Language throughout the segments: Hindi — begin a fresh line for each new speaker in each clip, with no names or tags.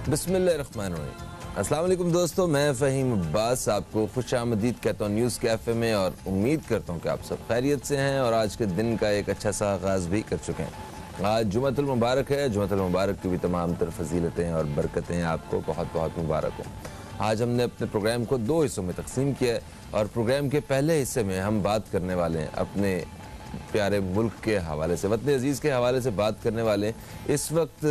बिस्मिल्लाहिर्रहमानिर्रहीम। अस्सलाम वालेकुम दोस्तों, मैं फ़हीम अब्बास आपको खुशामदीद कहता हूँ न्यूज़ कैफ़े में, और उम्मीद करता हूँ कि आप सब खैरियत से हैं और आज के दिन का एक अच्छा सा आगाज़ भी कर चुके हैं। आज जुमअतुल मुबारक है। जुमअतुल मुबारक की भी तमाम तर फजीलतें और बरकतें आपको बहुत बहुत मुबारक हो। आज हमने अपने प्रोग्राम को दो हिस्सों में तकसीम किया है और प्रोग्राम के पहले हिस्से में हम बात करने वाले हैं अपने प्यारे मुल्क के हवाले से, वतन अजीज़ के हवाले से बात करने वाले हैं। इस वक्त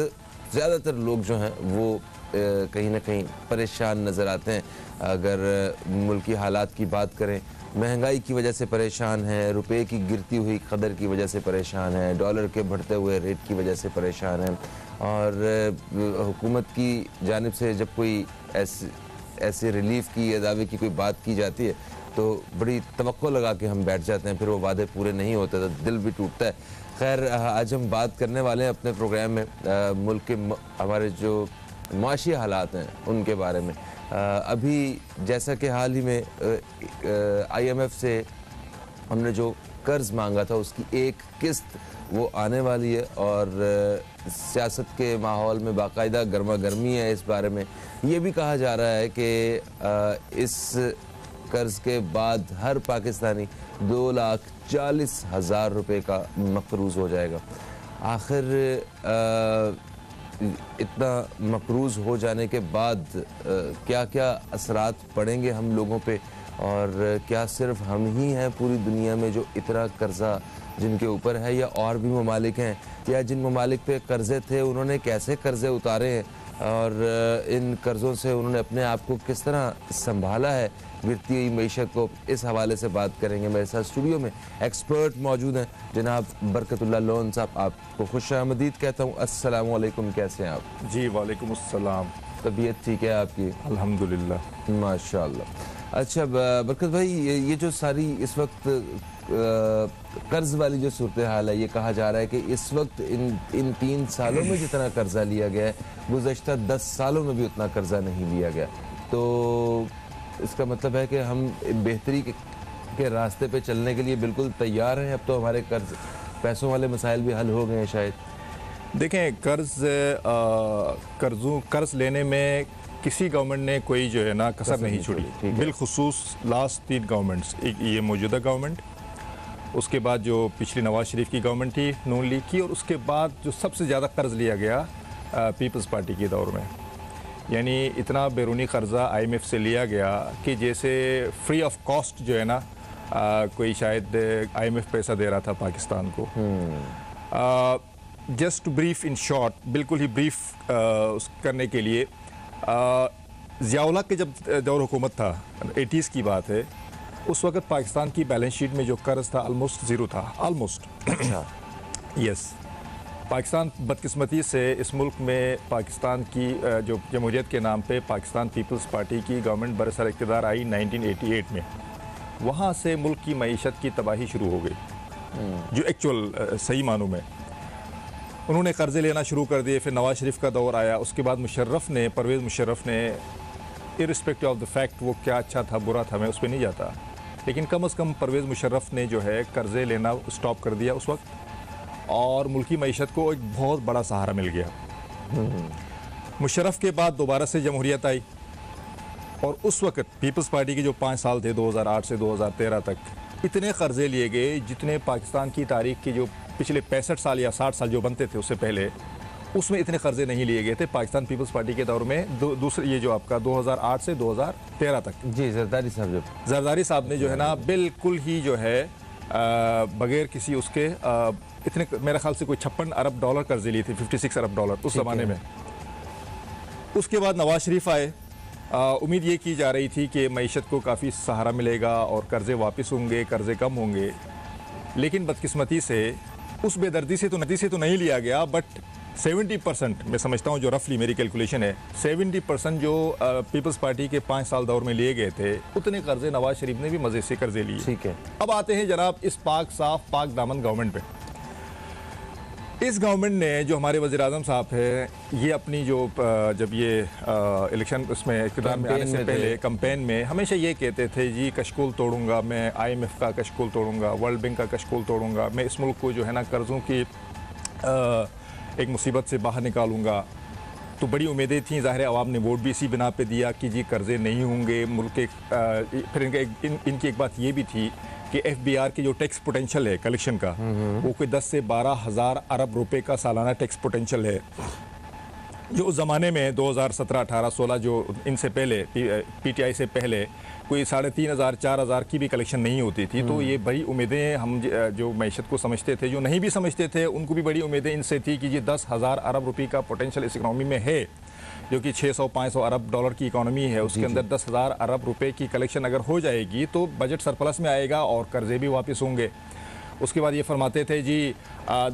ज़्यादातर लोग जो हैं वो कहीं ना कहीं परेशान नज़र आते हैं। अगर मुल्की हालात की बात करें, महंगाई की वजह से परेशान है, रुपए की गिरती हुई कदर की वजह से परेशान है, डॉलर के बढ़ते हुए रेट की वजह से परेशान है, और हुकूमत की जानिब से जब कोई ऐसे रिलीफ की या दावे की कोई बात की जाती है तो बड़ी तवक्को लगा के हम बैठ जाते हैं, फिर वो वादे पूरे नहीं होते तो दिल भी टूटता है। खैर, आज हम बात करने वाले हैं अपने प्रोग्राम में मुल्क के हमारे जो माशी हालात हैं उनके बारे में। अभी जैसा कि हाल ही में IMF से हमने जो कर्ज़ मांगा था उसकी एक किस्त वो आने वाली है, और सियासत के माहौल में बाकायदा गर्मा गर्मी है इस बारे में। ये भी कहा जा रहा है कि इस कर्ज़ के बाद हर पाकिस्तानी 2,40,000 रुपये का मकरूज़ हो जाएगा। आखिर इतना मकरूज़ हो जाने के बाद क्या क्या असरात पड़ेंगे हम लोगों पे, और क्या सिर्फ हम ही हैं पूरी दुनिया में जो इतना कर्ज़ा जिनके ऊपर है, या और भी ममालिक हैं, या जिन ममालिक पे कर्ज़े थे उन्होंने कैसे कर्ज़े उतारे हैं और इन कर्ज़ों से उन्होंने अपने आप को किस तरह संभाला है गिरती हुई मईशत को। इस हवाले से बात करेंगे। मेरे साथ स्टूडियो में एक्सपर्ट मौजूद हैं, जनाब बरकतुल्लाह लोन साहब। आपको खुशामदीद कहता हूँ। अस्सलाम वालेकुम, कैसे हैं आप?
जी वालेकुम अस्सलाम।
तबीयत ठीक है आपकी?
अल्हम्दुलिल्लाह
माशाअल्लाह। अच्छा बरकत भाई, ये जो सारी इस वक्त कर्ज़ वाली जो सूरत हाल है, ये कहा जा रहा है कि इस वक्त इन 3 सालों में जितना कर्ज़ा लिया गया है गुज़श्ता 10 सालों में भी उतना कर्ज़ा नहीं लिया गया। तो इसका मतलब है कि हम बेहतरी के रास्ते पे चलने के लिए बिल्कुल तैयार हैं। अब तो हमारे पैसों वाले मसाइल भी हल हो गए हैं शायद।
देखें, कर्ज़ लेने में किसी गवर्नमेंट ने कोई जो है ना कसर नहीं छोड़ी, बिलखुसूस लास्ट 3 गवर्नमेंट्स, एक ये मौजूदा गवर्नमेंट, उसके बाद जो पिछली नवाज शरीफ की गवर्नमेंट थी नून लीग की, और उसके बाद जो सबसे ज़्यादा कर्ज़ लिया गया पीपल्स पार्टी के दौर में। यानी इतना बैरूनी कर्ज़ा IMF से लिया गया कि जैसे फ्री ऑफ कॉस्ट जो है ना कोई शायद IMF पैसा दे रहा था पाकिस्तान को। Just to brief in short, बिल्कुल ही ब्रीफ करने के लिए, ज़ियाउल हक के जब दौर हुकूमत था, 80s की बात है, उस वक्त पाकिस्तान की बैलेंस शीट में जो कर्ज़ था ऑलमोस्ट ज़ीरो था, ऑलमोस्ट। यस, पाकिस्तान बदकिस्मती से इस मुल्क में पाकिस्तान की जो जमहूरियत के नाम पे पाकिस्तान पीपल्स पार्टी की गवर्नमेंट बरसर इक़्तिदार आई 1988 में, वहाँ से मुल्क की मईशत की तबाही शुरू हो गई। जो एक्चुअल सही मानों में उन्होंने कर्ज़े लेना शुरू कर दिए। फिर नवाज शरीफ का दौर आया, उसके बाद परवेज़ मुशर्रफ ने, इर्रिस्पेक्टिव ऑफ द फैक्ट वो क्या अच्छा था बुरा था मैं उस पर नहीं जाता, लेकिन कम अज़ कम परवेज़ मुशर्रफ ने जो है कर्ज़े लेना स्टॉप कर दिया उस वक्त, और मुल्की मईशत को एक बहुत बड़ा सहारा मिल गया। मुशर्रफ के बाद दोबारा से जमहूरियत आई, और उस वक्त पीपल्स पार्टी के जो 5 साल थे 2008 से 2013 तक, इतने कर्ज़े लिए गए जितने पाकिस्तान की तारीख के जो पिछले 65 साल या 60 साल जो बनते थे उससे पहले, उसमें इतने कर्ज़े नहीं लिए गए थे पाकिस्तान पीपल्स पार्टी के दौर में। दूसरे ये जो आपका 2008 से 2013 तक,
जी जरदारी साहब
ने जो है ना बिल्कुल ही जो है बगैर किसी उसके इतने, मेरे ख्याल से कोई 56 अरब डॉलर कर्ज़े लिए थे, 56 अरब डॉलर उस ज़माने में। उसके बाद नवाज शरीफ आए, उम्मीद ये की जा रही थी कि मईशत को काफ़ी सहारा मिलेगा और कर्ज़े वापस होंगे, कर्ज़े कम होंगे, लेकिन बदकिस्मती से उस बेदर्दी से तो नहीं लिया गया, बट 70% मैं समझता हूँ, जो रफली मेरी कैलकुलेशन है, 70% जो पीपल्स पार्टी के 5 साल दौर में लिए गए थे, उतने कर्ज़े नवाज शरीफ ने भी मज़े से कर्ज़े लिए।
ठीक है,
अब आते हैं जनाब इस पाक साफ पाक दामन गवर्नमेंट पे। इस गवर्नमेंट ने, जो हमारे वज़ीर आज़म साहब है, ये अपनी जो जब ये इलेक्शन उसमें इक़्तिदार में आने से पहले कैंपेन में हमेशा ये कहते थे, जी कशकोल तोड़ूंगा मैं, IMF का कशकोल तोड़ूंगा, वर्ल्ड बैंक का कशकोल तोड़ूंगा, मैं इस मुल्क को जो है ना कर्ज़ों की एक मुसीबत से बाहर निकालूंगा। तो बड़ी उम्मीदें थी, ज़ाहिर है आवाम ने वोट भी इसी बिना पे दिया कि जी कर्ज़े नहीं होंगे मुल्क के। फिर इनकी एक बात ये भी थी कि FBR की जो टैक्स पोटेंशियल है कलेक्शन का, वो कोई 10 से 12 हज़ार अरब रुपए का सालाना टैक्स पोटेंशियल है, जो उस ज़माने में 2017, 18, 16 जो इनसे पहले PTI से पहले कोई 3,500, 4,000 की भी कलेक्शन नहीं होती थी। तो ये बड़ी उम्मीदें हम जो मैशत को समझते थे, जो नहीं भी समझते थे, उनको भी बड़ी उम्मीदें इनसे थी कि ये 10,000 अरब रुपये का पोटेंशियल इस इकनॉमी में है, जो कि 600-500 अरब डॉलर की इकॉनमी है। उसके अंदर 10,000 अरब रुपए की कलेक्शन अगर हो जाएगी तो बजट सरप्लस में आएगा और कर्जे भी वापस होंगे। उसके बाद ये फरमाते थे जी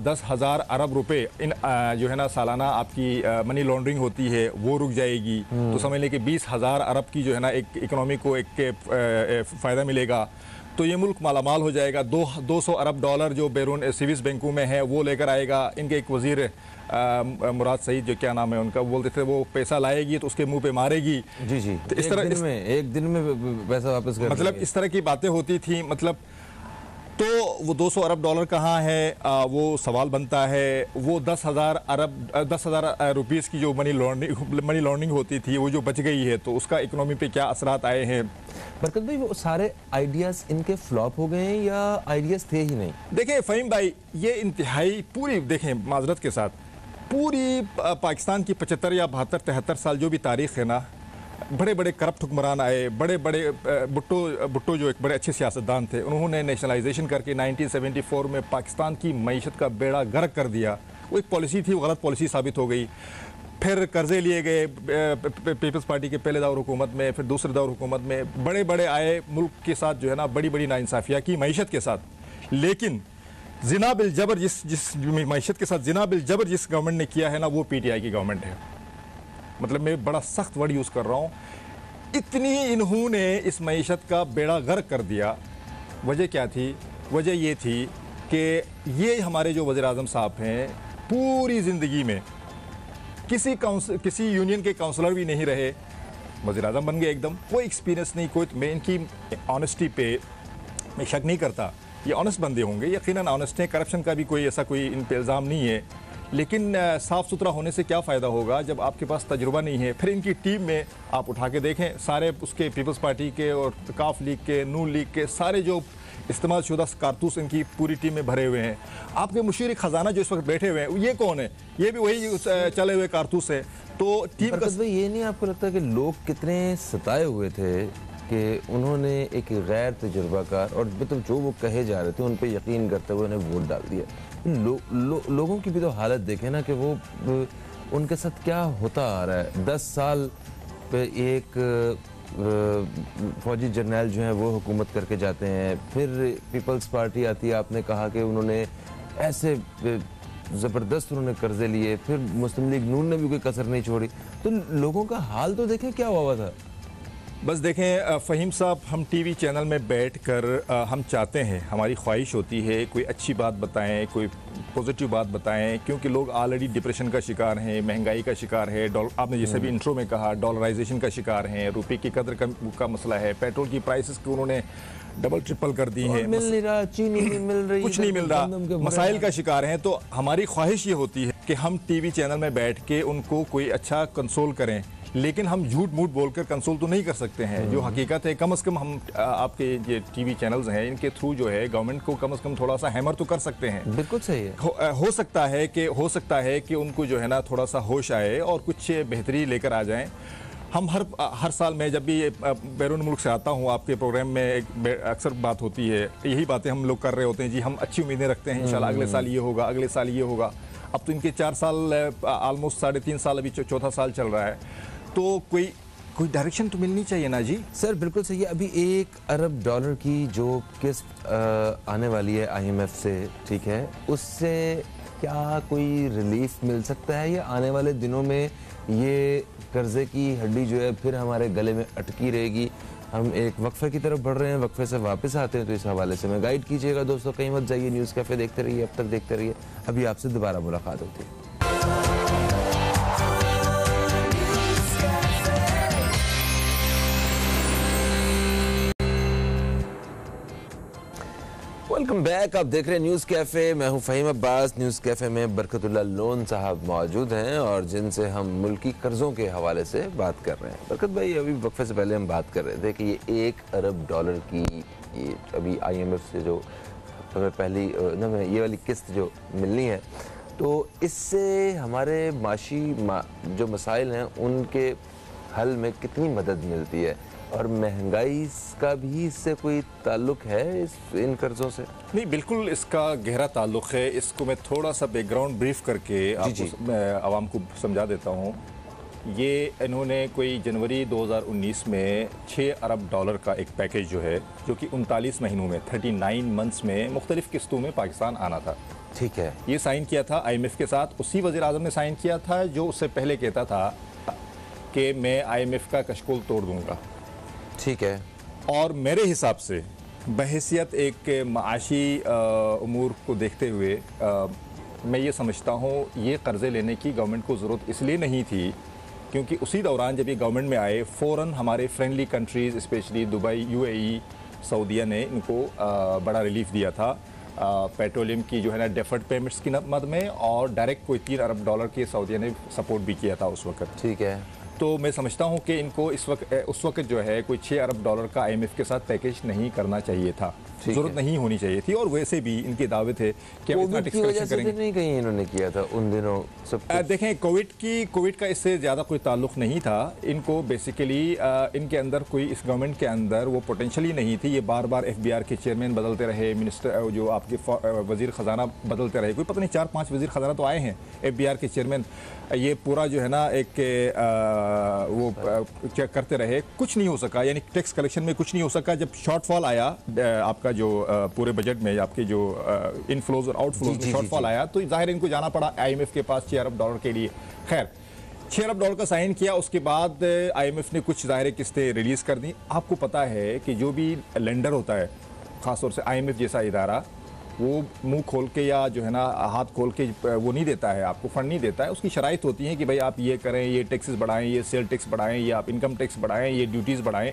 10,000 अरब रुपए इन जो है ना सालाना आपकी मनी लॉन्ड्रिंग होती है वो रुक जाएगी। तो समझ लें कि 20,000 अरब की जो है ना एक इकनॉमी को एक फ़ायदा मिलेगा, तो ये मुल्क मालामाल हो जाएगा। 200 अरब डॉलर जो बैरून स्विस बैंकों में है वो लेकर आएगा। इनके एक वज़ीर मुराद सईद, जो क्या नाम है उनका, बोलते थे वो पैसा लाएगी तो उसके मुंह पे मारेगी।
जी जी, तो इस तरह एक दिन में पैसा वापस कर,
मतलब इस तरह की बातें होती थी। मतलब तो वो 200 अरब डॉलर कहाँ है, वो सवाल बनता है। वो 10,000 रुपीस की जो मनी लॉन्ड्रिंग होती थी वो जो बच गई है, तो उसका इकोनॉमी पे क्या असरात आए हैं।
बरकत भाई, वो सारे आइडियाज़ इनके फ्लॉप हो गए हैं या आइडियाज़ थे ही नहीं?
देखें फ़हीम भाई, ये इंतहाई पूरी, देखें माजरत के साथ, पूरी पाकिस्तान की 75 या 72, 73 साल जो भी तारीख़ है ना, बड़े बड़े करप्ट हुक्मरान आए, बड़े बड़े भुट्टो जो एक बड़े अच्छे सियासतदान थे, उन्होंने नेशनलाइजेशन करके 1974 में पाकिस्तान की मईशत का बेड़ा गर्क कर दिया। वो एक पॉलिसी थी, वो गलत पॉलिसी साबित हो गई। फिर कर्जे लिए गए पीपल्स पार्टी के पहले दौर हुकूमत में, फिर दूसरे दौर हुकूमत में बड़े बड़े आए मुल्क के साथ जो है ना बड़ी बड़ी नाइंसाफ़ियाँ की मईशत के साथ। लेकिन जिना बिल जबर जिस मईशत के साथ जिना बिल जबर जिस गवर्नमेंट ने किया है ना, वो PTI की गवर्नमेंट है। मतलब मैं बड़ा सख्त वर्ड यूज़ कर रहा हूँ। इतनी इन्होंने इस मईशत का बेड़ा गर्क कर दिया। वजह क्या थी? वजह ये थी कि ये हमारे जो वज़ीर आज़म साहब हैं, पूरी ज़िंदगी में किसी यूनियन के काउंसलर भी नहीं रहे, वज़ीर आज़म बन गए एकदम। कोई एक्सपीरियंस नहीं, कोई। मैं इनकी ऑनेस्टी पे मैं शक नहीं करता, ये ऑनेस्ट बंदे होंगे, यकीनन ऑनेस्ट हैं। करप्शन का भी कोई ऐसा कोई इन पे इल्ज़ाम नहीं है। लेकिन साफ़ सुथरा होने से क्या फ़ायदा होगा जब आपके पास तजुर्बा नहीं है। फिर इनकी टीम में आप उठा के देखें, सारे उसके पीपल्स पार्टी के और काफ लीग के, नून लीग के सारे जो इस्तेमाल शुदा कारतूस इनकी पूरी टीम में भरे हुए हैं। आपके मुशीर ख़जाना जो इस वक्त बैठे हुए हैं, ये कौन है? ये भी वही चले हुए कारतूस है। तो टीम का
ये नहीं आपको लगता कि लोग कितने सताए हुए थे कि उन्होंने एक गैर तजुर्बाकार और मतलब जो वो कहे जा रहे थे उन पे यकीन करते हुए उन्हें वोट डाल दिया? लोगों की भी तो हालत देखें ना कि वो उनके साथ क्या होता आ रहा है। 10 साल पे एक फौजी जर्नैल जो है वो हुकूमत करके जाते हैं, फिर पीपल्स पार्टी आती है। आपने कहा कि उन्होंने ऐसे ज़बरदस्त उन्होंने कर्जे लिए, फिर मुस्लिम लीग नून ने भी कोई कसर नहीं छोड़ी। तो लोगों का हाल तो देखें क्या हुआ था।
बस देखें फ़हीम साहब, हम टीवी चैनल में बैठकर हम चाहते हैं, हमारी ख्वाहिश होती है कोई अच्छी बात बताएं, कोई पॉजिटिव बात बताएं, क्योंकि लोग ऑलरेडी डिप्रेशन का शिकार हैं, महंगाई का शिकार है, आपने जैसे भी इंट्रो में कहा डॉलराइजेशन का शिकार हैं, रुपये की कदर का मसला है, पेट्रोल की प्राइसेस को उन्होंने डबल ट्रिपल कर दी है,
मिल नहीं रहा, चीनी नहीं मिल रही,
कुछ नहीं मिल रहा, मसाइल का शिकार हैं। तो हमारी ख्वाहिश ये होती है कि हम टीवी चैनल में बैठ के उनको कोई अच्छा कंसोल करें, लेकिन हम झूठ मूठ बोलकर कंसोल तो नहीं कर सकते हैं। जो हकीकत है, कम से कम हम आपके ये टीवी चैनल्स हैं, इनके थ्रू जो है गवर्नमेंट को कम से कम थोड़ा सा हैमर तो कर सकते हैं।
बिल्कुल सही है।
हो सकता है कि उनको जो है ना थोड़ा सा होश आए और कुछ बेहतरी लेकर आ जाएं। हम हर साल में जब भी बैरून मुल्क से आता हूँ, आपके प्रोग्राम में अक्सर बात होती है, यही बातें हम लोग कर रहे होते हैं जी, हम अच्छी उम्मीदें रखते हैं, इंशाल्लाह अगले साल ये होगा, अगले साल ये होगा। अब तो इनके 4 साल ऑलमोस्ट 3.5 साल, अभी चौथा साल चल रहा है, तो कोई डायरेक्शन तो मिलनी चाहिए ना जी।
सर बिल्कुल सही है। अभी 1 अरब डॉलर की जो किस्त आने वाली है IMF से, ठीक है, उससे क्या कोई रिलीफ मिल सकता है या आने वाले दिनों में ये कर्जे की हड्डी जो है फिर हमारे गले में अटकी रहेगी? हम एक वक्फे की तरफ बढ़ रहे हैं, वक्फे से वापस आते हैं, तो इस हवाले से मैं गाइड कीजिएगा दोस्तों, कहीं मत जाइए, न्यूज़ कैफ़े देखते रहिए, अब तक देखते रहिए। अभी आपसे दोबारा मुलाकात होती है। Welcome back. आप देख रहे हैं न्यूज़ कैफ़े। मैं हूं फ़हीम अब्बास। न्यूज़ कैफ़े में बरकतुल्लाह लोन साहब मौजूद हैं और जिनसे हम मुल्की कर्ज़ों के हवाले से बात कर रहे हैं। बरकत भाई, अभी वक्फे से पहले हम बात कर रहे थे कि ये $1 अरब की ये अभी IMF से जो हमें पहली ये वाली किस्त जो मिलनी है, तो इससे हमारे माशी जो मसाइल हैं उनके हल में कितनी मदद मिलती है, और महंगाई का भी इससे कोई ताल्लुक है इन कर्ज़ों से?
नहीं, बिल्कुल इसका गहरा ताल्लुक है। इसको मैं थोड़ा सा बैकग्राउंड ब्रीफ करके आपको आवाम को समझा देता हूँ। ये इन्होंने कोई जनवरी 2019 में $6 अरब का एक पैकेज जो है, जो कि 39 महीनों में 39 मंथ्स में मुख्तलिफ किस्तों में पाकिस्तान आना था।
ठीक है।
ये साइन किया था IMF के साथ। उसी वज़ीर आज़म ने साइन किया था जो उससे पहले कहता था कि मैं IMF का कशकोल तोड़ दूंगा।
ठीक है।
और मेरे हिसाब से बहैसियत एक माशी उमूर को देखते हुए मैं ये समझता हूँ ये कर्ज़े लेने की गवर्नमेंट को ज़रूरत इसलिए नहीं थी क्योंकि उसी दौरान जब ये गवर्नमेंट में आए, फ़ौरन हमारे friendly countries specially Dubai, UAE, सऊदीया ने इनको बड़ा रिलीफ दिया था पेट्रोलियम की जो है ना डेफर्ड पेमेंट्स की मद में, और डायरेक्ट कोई $3 अरब के सऊदीया ने सपोर्ट भी किया था उस वक्त।
ठीक है।
तो मैं समझता हूं कि इनको उस वक्त जो है कोई $6 अरब का IMF के साथ पैकेज नहीं करना चाहिए था, जरूरत नहीं होनी चाहिए थी। और वैसे भी इनके दावे थे कि हम इतना टैक्स कलेक्शन करेंगे।
नहीं कहीं इन्होंने किया था उन दिनों सब
देखें, कोविड का इससे ज़्यादा कोई ताल्लुक नहीं था। इनको बेसिकली इनके अंदर कोई, इस गवर्नमेंट के अंदर वो पोटेंशली नहीं थी। ये बार बार FBR के चेयरमैन बदलते रहे, मिनिस्टर जो आपके वजीर ख़जाना बदलते रहे, कोई पता नहीं 4-5 वजीर ख़जाना तो आए हैं FBR के चेयरमैन। ये पूरा जो है ना एक वो चेक करते रहे, कुछ नहीं हो सका, यानी टैक्स कलेक्शन में कुछ नहीं हो सका। जब शॉर्टफॉल आया आपका जो पूरे बजट में आपके जो इनफ्लोज और आउटफ्लोज में शॉर्टफॉल आया, तो जाहिर इनको जाना पड़ा IMF के पास $6 अरब के लिए। खैर, $6 अरब का साइन किया। उसके बाद IMF ने कुछ ज़ाहिर किस्तें रिलीज़ कर दी। आपको पता है कि जो भी लेंडर होता है, ख़ासतौर से IMF जैसा इदारा, वो मुंह खोल के या जो है ना हाथ खोल के वो नहीं देता है, आपको फंड नहीं देता है। उसकी शराइत होती है कि भाई आप ये करें, ये टैक्सेस बढ़ाएं, ये सेल टैक्स बढ़ाएं, ये आप इनकम टैक्स बढ़ाएं, ये ड्यूटीज़ बढ़ाएं।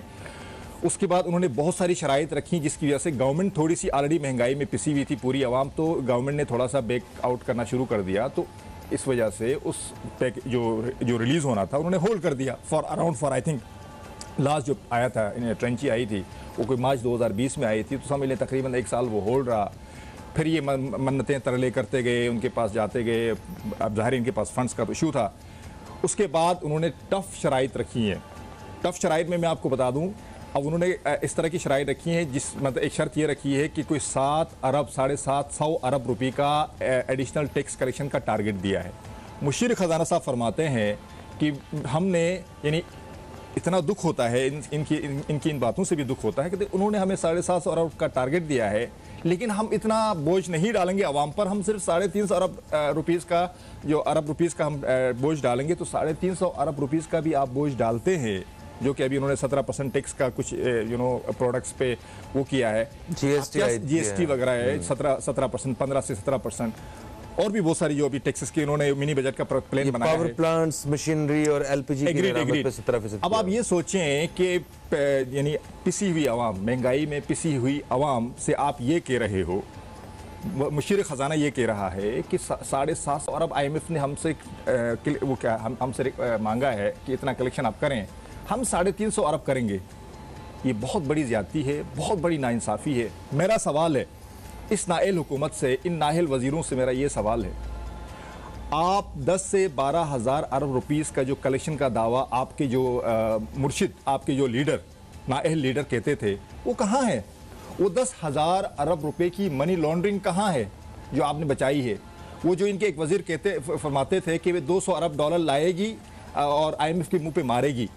उसके बाद उन्होंने बहुत सारी शराइत रखी जिसकी वजह से गवर्नमेंट थोड़ी सी ऑलरेडी महंगाई में पिसी हुई थी पूरी आवाम, तो गवर्नमेंट ने थोड़ा सा बैक आउट करना शुरू कर दिया। तो इस वजह से उस पैक जो रिलीज़ होना था उन्होंने होल्ड कर दिया फॉर आई थिंक लास्ट जो आया था, ट्रेंची आई थी वो कोई मार्च 2020 में आई थी, तो समझ लें तकरीबन 1 साल वो होल्ड रहा। फिर ये मन्नतें तरले करते गए, उनके पास जाते गए। अब ज़ाहिर इनके पास फंड्स का तो इशू था। उसके बाद उन्होंने टफ़ शराइत रखी हैं। टफ़ शराइत में मैं आपको बता दूं, अब उन्होंने इस तरह की शराइत रखी हैं जिस मतलब एक शर्त ये रखी है कि कोई 7 अरब 750 अरब रुपये का एडिशनल टैक्स कलेक्शन का टारगेट दिया है। मुशीर ख़जाना साहब फरमाते हैं कि हमने, यानी इतना दुख होता है इनकी इन बातों से भी दुख होता है कि उन्होंने हमें 750 अरब का टारगेट दिया है, लेकिन हम इतना बोझ नहीं डालेंगे आवाम पर। हम सिर्फ 350 अरब रुपीज़ का जो हम बोझ डालेंगे, तो 350 अरब रुपीज़ का भी आप बोझ डालते हैं, जो कि अभी उन्होंने 17% टैक्स का कुछ प्रोडक्ट्स पे वो किया है, GST वगैरह है 17%, 15 से 17%, और भी बहुत सारी जो अभी टैक्सेस की इन्होंने मिनी बजट का प्लान बनाया है।
पावर प्लांट्स, मशीनरी और LPG की गिरावट पे 17%।
अब आप ये सोचें कि यानी पिसी हुई आवाम, महंगाई में पिसी हुई आवाम से आप ये कह रहे हो, मुशीर ख़जाना ये कह रहा है कि 750 अरब IMF ने हमसे हमसे मांगा है कि इतना कलेक्शन आप करें, हम 350 अरब करेंगे। ये बहुत बड़ी ज़्यादती है, बहुत बड़ी नाइंसाफ़ी है। मेरा सवाल है इस नाअहल हुकूमत से, इन नाअहल वज़ीरों से मेरा ये सवाल है, आप 10 से 12 हज़ार अरब रुपीज़ का जो कलेक्शन का दावा आपके जो मुर्शिद, आपके जो लीडर, नाअहल लीडर कहते थे, वो कहाँ है? वो 10,000 अरब रुपए की मनी लॉन्ड्रिंग कहाँ है जो आपने बचाई है? वो जो इनके एक वज़ीर फरमाते थे कि वे $200 अरब लाएगी और IMF के मुंह पे मारेगी,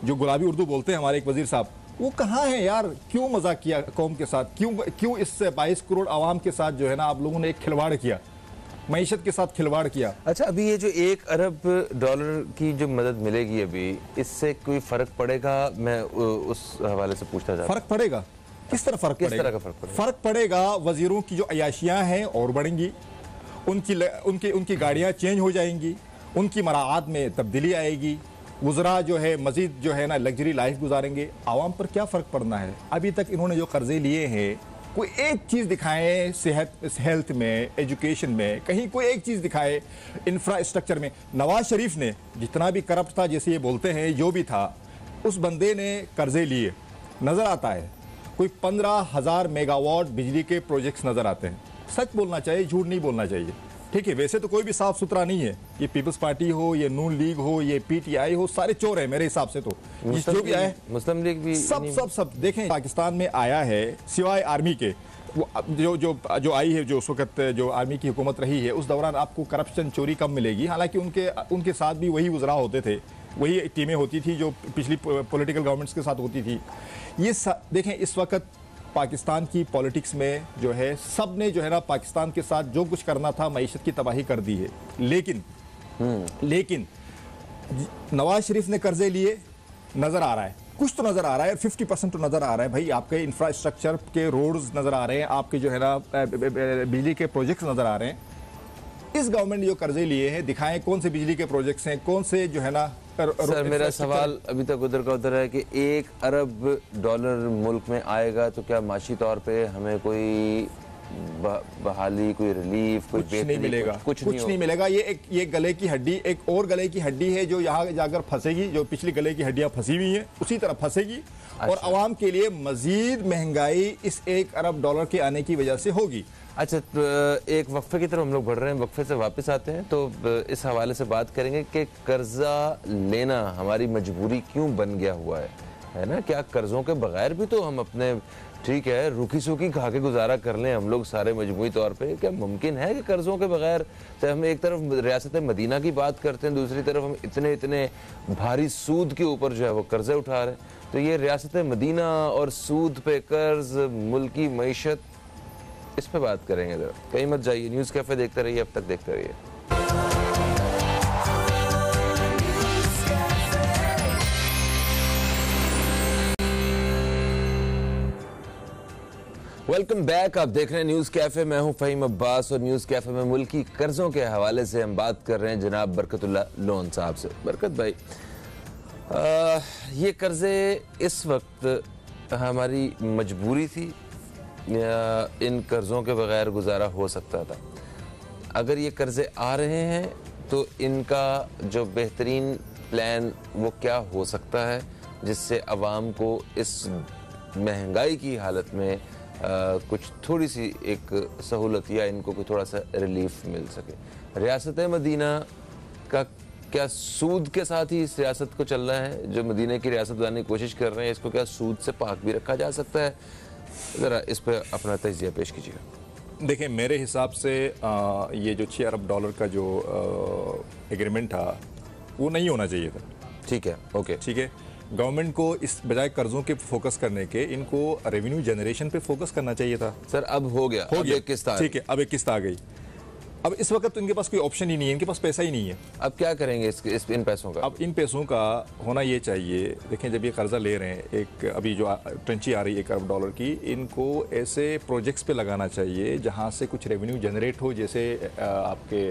जो गुलाबी उर्दू बोलते हैं हमारे एक वज़ीर साहब, वो कहाँ है यार? क्यों मजाक किया कौम के साथ? क्यों इस 22 करोड़ आवाम के साथ जो है ना आप लोगों ने एक खिलवाड़ किया, मईशत के साथ खिलवाड़ किया?
अच्छा, अभी ये जो $1 अरब की जो मदद मिलेगी, अभी इससे कोई फर्क पड़ेगा? मैं उस हवाले से पूछना चाहता हूं।
फर्क पड़ेगा? किस तरह फर्क पड़ेगा?
किस तरह का फर्क पड़ेगा?
फर्क पड़ेगा, वजीरों की जो अयाशियां हैं और बढ़ेंगी, उनकी गाड़ियां चेंज हो जाएंगी, उनकी मराआत में तब्दीली आएगी, वज़रा जो है मज़ीद जो है ना लग्जरी लाइफ गुजारेंगे। आवाम पर क्या फ़र्क पड़ना है? अभी तक इन्होंने जो कर्ज़े लिए हैं कोई एक चीज़ दिखाएं, सेहत, हेल्थ में, एजुकेशन में, कहीं कोई एक चीज़ दिखाए, इंफ्रास्ट्रक्चर में। नवाज शरीफ ने जितना भी करप्ट था, जैसे ये बोलते हैं, जो भी था, उस बंदे ने कर्जे लिए, नज़र आता है। कोई 15,000 मेगावाट बिजली के प्रोजेक्ट्स नज़र आते हैं। सच बोलना चाहिए, झूठ नहीं बोलना चाहिए, ठीक है। वैसे तो कोई भी साफ सुथरा नहीं है, ये पीपल्स पार्टी हो, ये नून लीग हो, ये पीटीआई हो, सारे चोर है मेरे हिसाब से। तो जो भी आए,
मुस्लिम लीग भी
सब देखें, पाकिस्तान में आया है सिवाय आर्मी के, वो जो आई है, जो उस वक्त जो आर्मी की हुकूमत रही है, उस दौरान आपको करप्शन, चोरी कम मिलेगी। हालांकि उनके साथ भी वही वज़रा होते थे, वही टीमें होती थी जो पिछली पॉलिटिकल गवर्नमेंट्स के साथ होती थी। ये देखें, इस वक्त पाकिस्तान की पॉलिटिक्स में जो है, सब ने जो है ना पाकिस्तान के साथ जो कुछ करना था, मईशत की तबाही कर दी है। लेकिन नवाज शरीफ ने कर्जे लिए, नजर आ रहा है, कुछ तो नजर आ रहा है, 50% तो नजर आ रहा है भाई। आपके इंफ्रास्ट्रक्चर के रोड्स नजर आ रहे हैं, आपके जो है ना बिजली के प्रोजेक्ट्स नजर आ रहे हैं। इस गवर्नमेंट ने जो कर्जे लिए हैं, दिखाएं कौन से बिजली के प्रोजेक्ट्स हैं, कौन से जो है ना।
सर, मेरा सवाल अभी तक उधर का उधर है कि $1 अरब मुल्क में आएगा तो क्या माशी तौर पे हमें कोई बहाली, कोई रिलीफ, कोई
कुछ नहीं मिलेगा, कुछ नहीं मिलेगा। ये गले की हड्डी, एक और गले की हड्डी है जो यहाँ जाकर फंसेगी, जो पिछली गले की हड्डियां फंसी हुई हैं, उसी तरह फंसेगी। अच्छा। और आवाम के लिए मजीद महंगाई इस $1 अरब के आने की वजह से होगी।
अच्छा, तो एक वक्फे की तरफ हम लोग बढ़ रहे हैं, वक्फे से वापस आते हैं तो इस हवाले से बात करेंगे कि कर्जा लेना हमारी मजबूरी क्यों बन गया हुआ है ना। क्या कर्जों के बगैर भी तो हम अपने, ठीक है, रूखी सूखी खा के गुजारा कर लें हम लोग सारे मजबूरी तौर पे? क्या मुमकिन है कि कर्जों के बगैर, चाहे हम एक तरफ रियासत मदीना की बात करते हैं, दूसरी तरफ हम इतने भारी सूद के ऊपर जो है वो कर्जे उठा रहे हैं? तो ये रियासत मदीना और सूद पे कर्ज, मुल्की मईशत, इस पे बात करेंगे। जरा कहीं मत जाइए, न्यूज़ कैफे देखते रहिए, अब तक देखते रहिए। वेलकम बैक, आप देख रहे हैं न्यूज़ कैफे। मैं हूं फ़हीम अब्बास और न्यूज़ कैफे में मुल्की कर्जों के हवाले से हम बात कर रहे हैं जनाब बरकतुल्ला लोन साहब से। बरकत भाई, ये कर्जे इस वक्त हमारी मजबूरी थी या इन कर्ज़ों के बगैर गुजारा हो सकता था? अगर ये कर्ज़े आ रहे हैं तो इनका जो बेहतरीन प्लान वो क्या हो सकता है जिससे अवाम को इस महंगाई की हालत में कुछ थोड़ी सी एक सहूलत या इनको कोई थोड़ा सा रिलीफ मिल सके? रियासत मदीना का क्या सूद के साथ ही इस रियासत को चलना है? जो मदीने की रियासत बनाने की कोशिश कर रहे हैं, इसको क्या सूद से पाक भी रखा जा सकता है? ज़रा इस पर अपना तजिया पेश कीजिएगा।
देखिए, मेरे हिसाब से ये जो $6 अरब का जो एग्रीमेंट था वो नहीं होना चाहिए था।
ठीक है, ओके,
ठीक है। गवर्नमेंट को इस बजाय कर्जों के फोकस करने के, इनको रेवेन्यू जनरेशन पे फोकस करना चाहिए था।
सर, अब हो गया, एक किस्त आ,
ठीक है, अब एक किस्त आ गई। अब इस वक्त तो इनके पास कोई ऑप्शन ही नहीं है, इनके पास पैसा ही नहीं है।
अब क्या करेंगे इन पैसों का?
अब इन पैसों का होना ये चाहिए, देखें, जब ये कर्जा ले रहे हैं, एक अभी जो ट्रंची आ रही है $1 अरब की, इनको ऐसे प्रोजेक्ट्स पे लगाना चाहिए जहां से कुछ रेवेन्यू जनरेट हो। जैसे आपके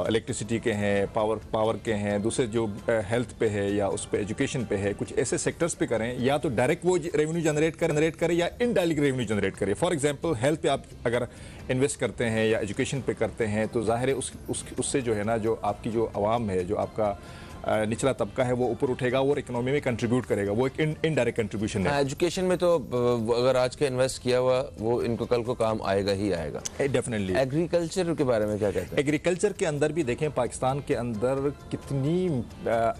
इलेक्ट्रिसिटी के हैं, पावर के हैं, दूसरे जो हेल्थ पे है या उस पे एजुकेशन पे है, कुछ ऐसे सेक्टर्स पे करें, या तो डायरेक्ट वो रेवेन्यू जनरेट करें या इनडायरेक्ट रेवेन्यू जनरेट करें। फॉर एग्जांपल, हेल्थ पे आप अगर इन्वेस्ट करते हैं या एजुकेशन पे करते हैं तो जाहिर है उससे जो है ना, जो आपकी जो आवाम है, जो आपका निचला तबका है, वो ऊपर उठेगा और इकोनॉमी में कंट्रीब्यूट करेगा। वो एक इनडायरेक्ट कंट्रीब्यूशन है।
एजुकेशन में तो अगर आज के इन्वेस्ट किया हुआ वो इनको कल को काम आएगा ही आएगा।
डेफिनेटली।
एग्रीकल्चर के बारे में क्या कहते हैं?
एग्रीकल्चर के अंदर भी देखें, पाकिस्तान के अंदर कितनी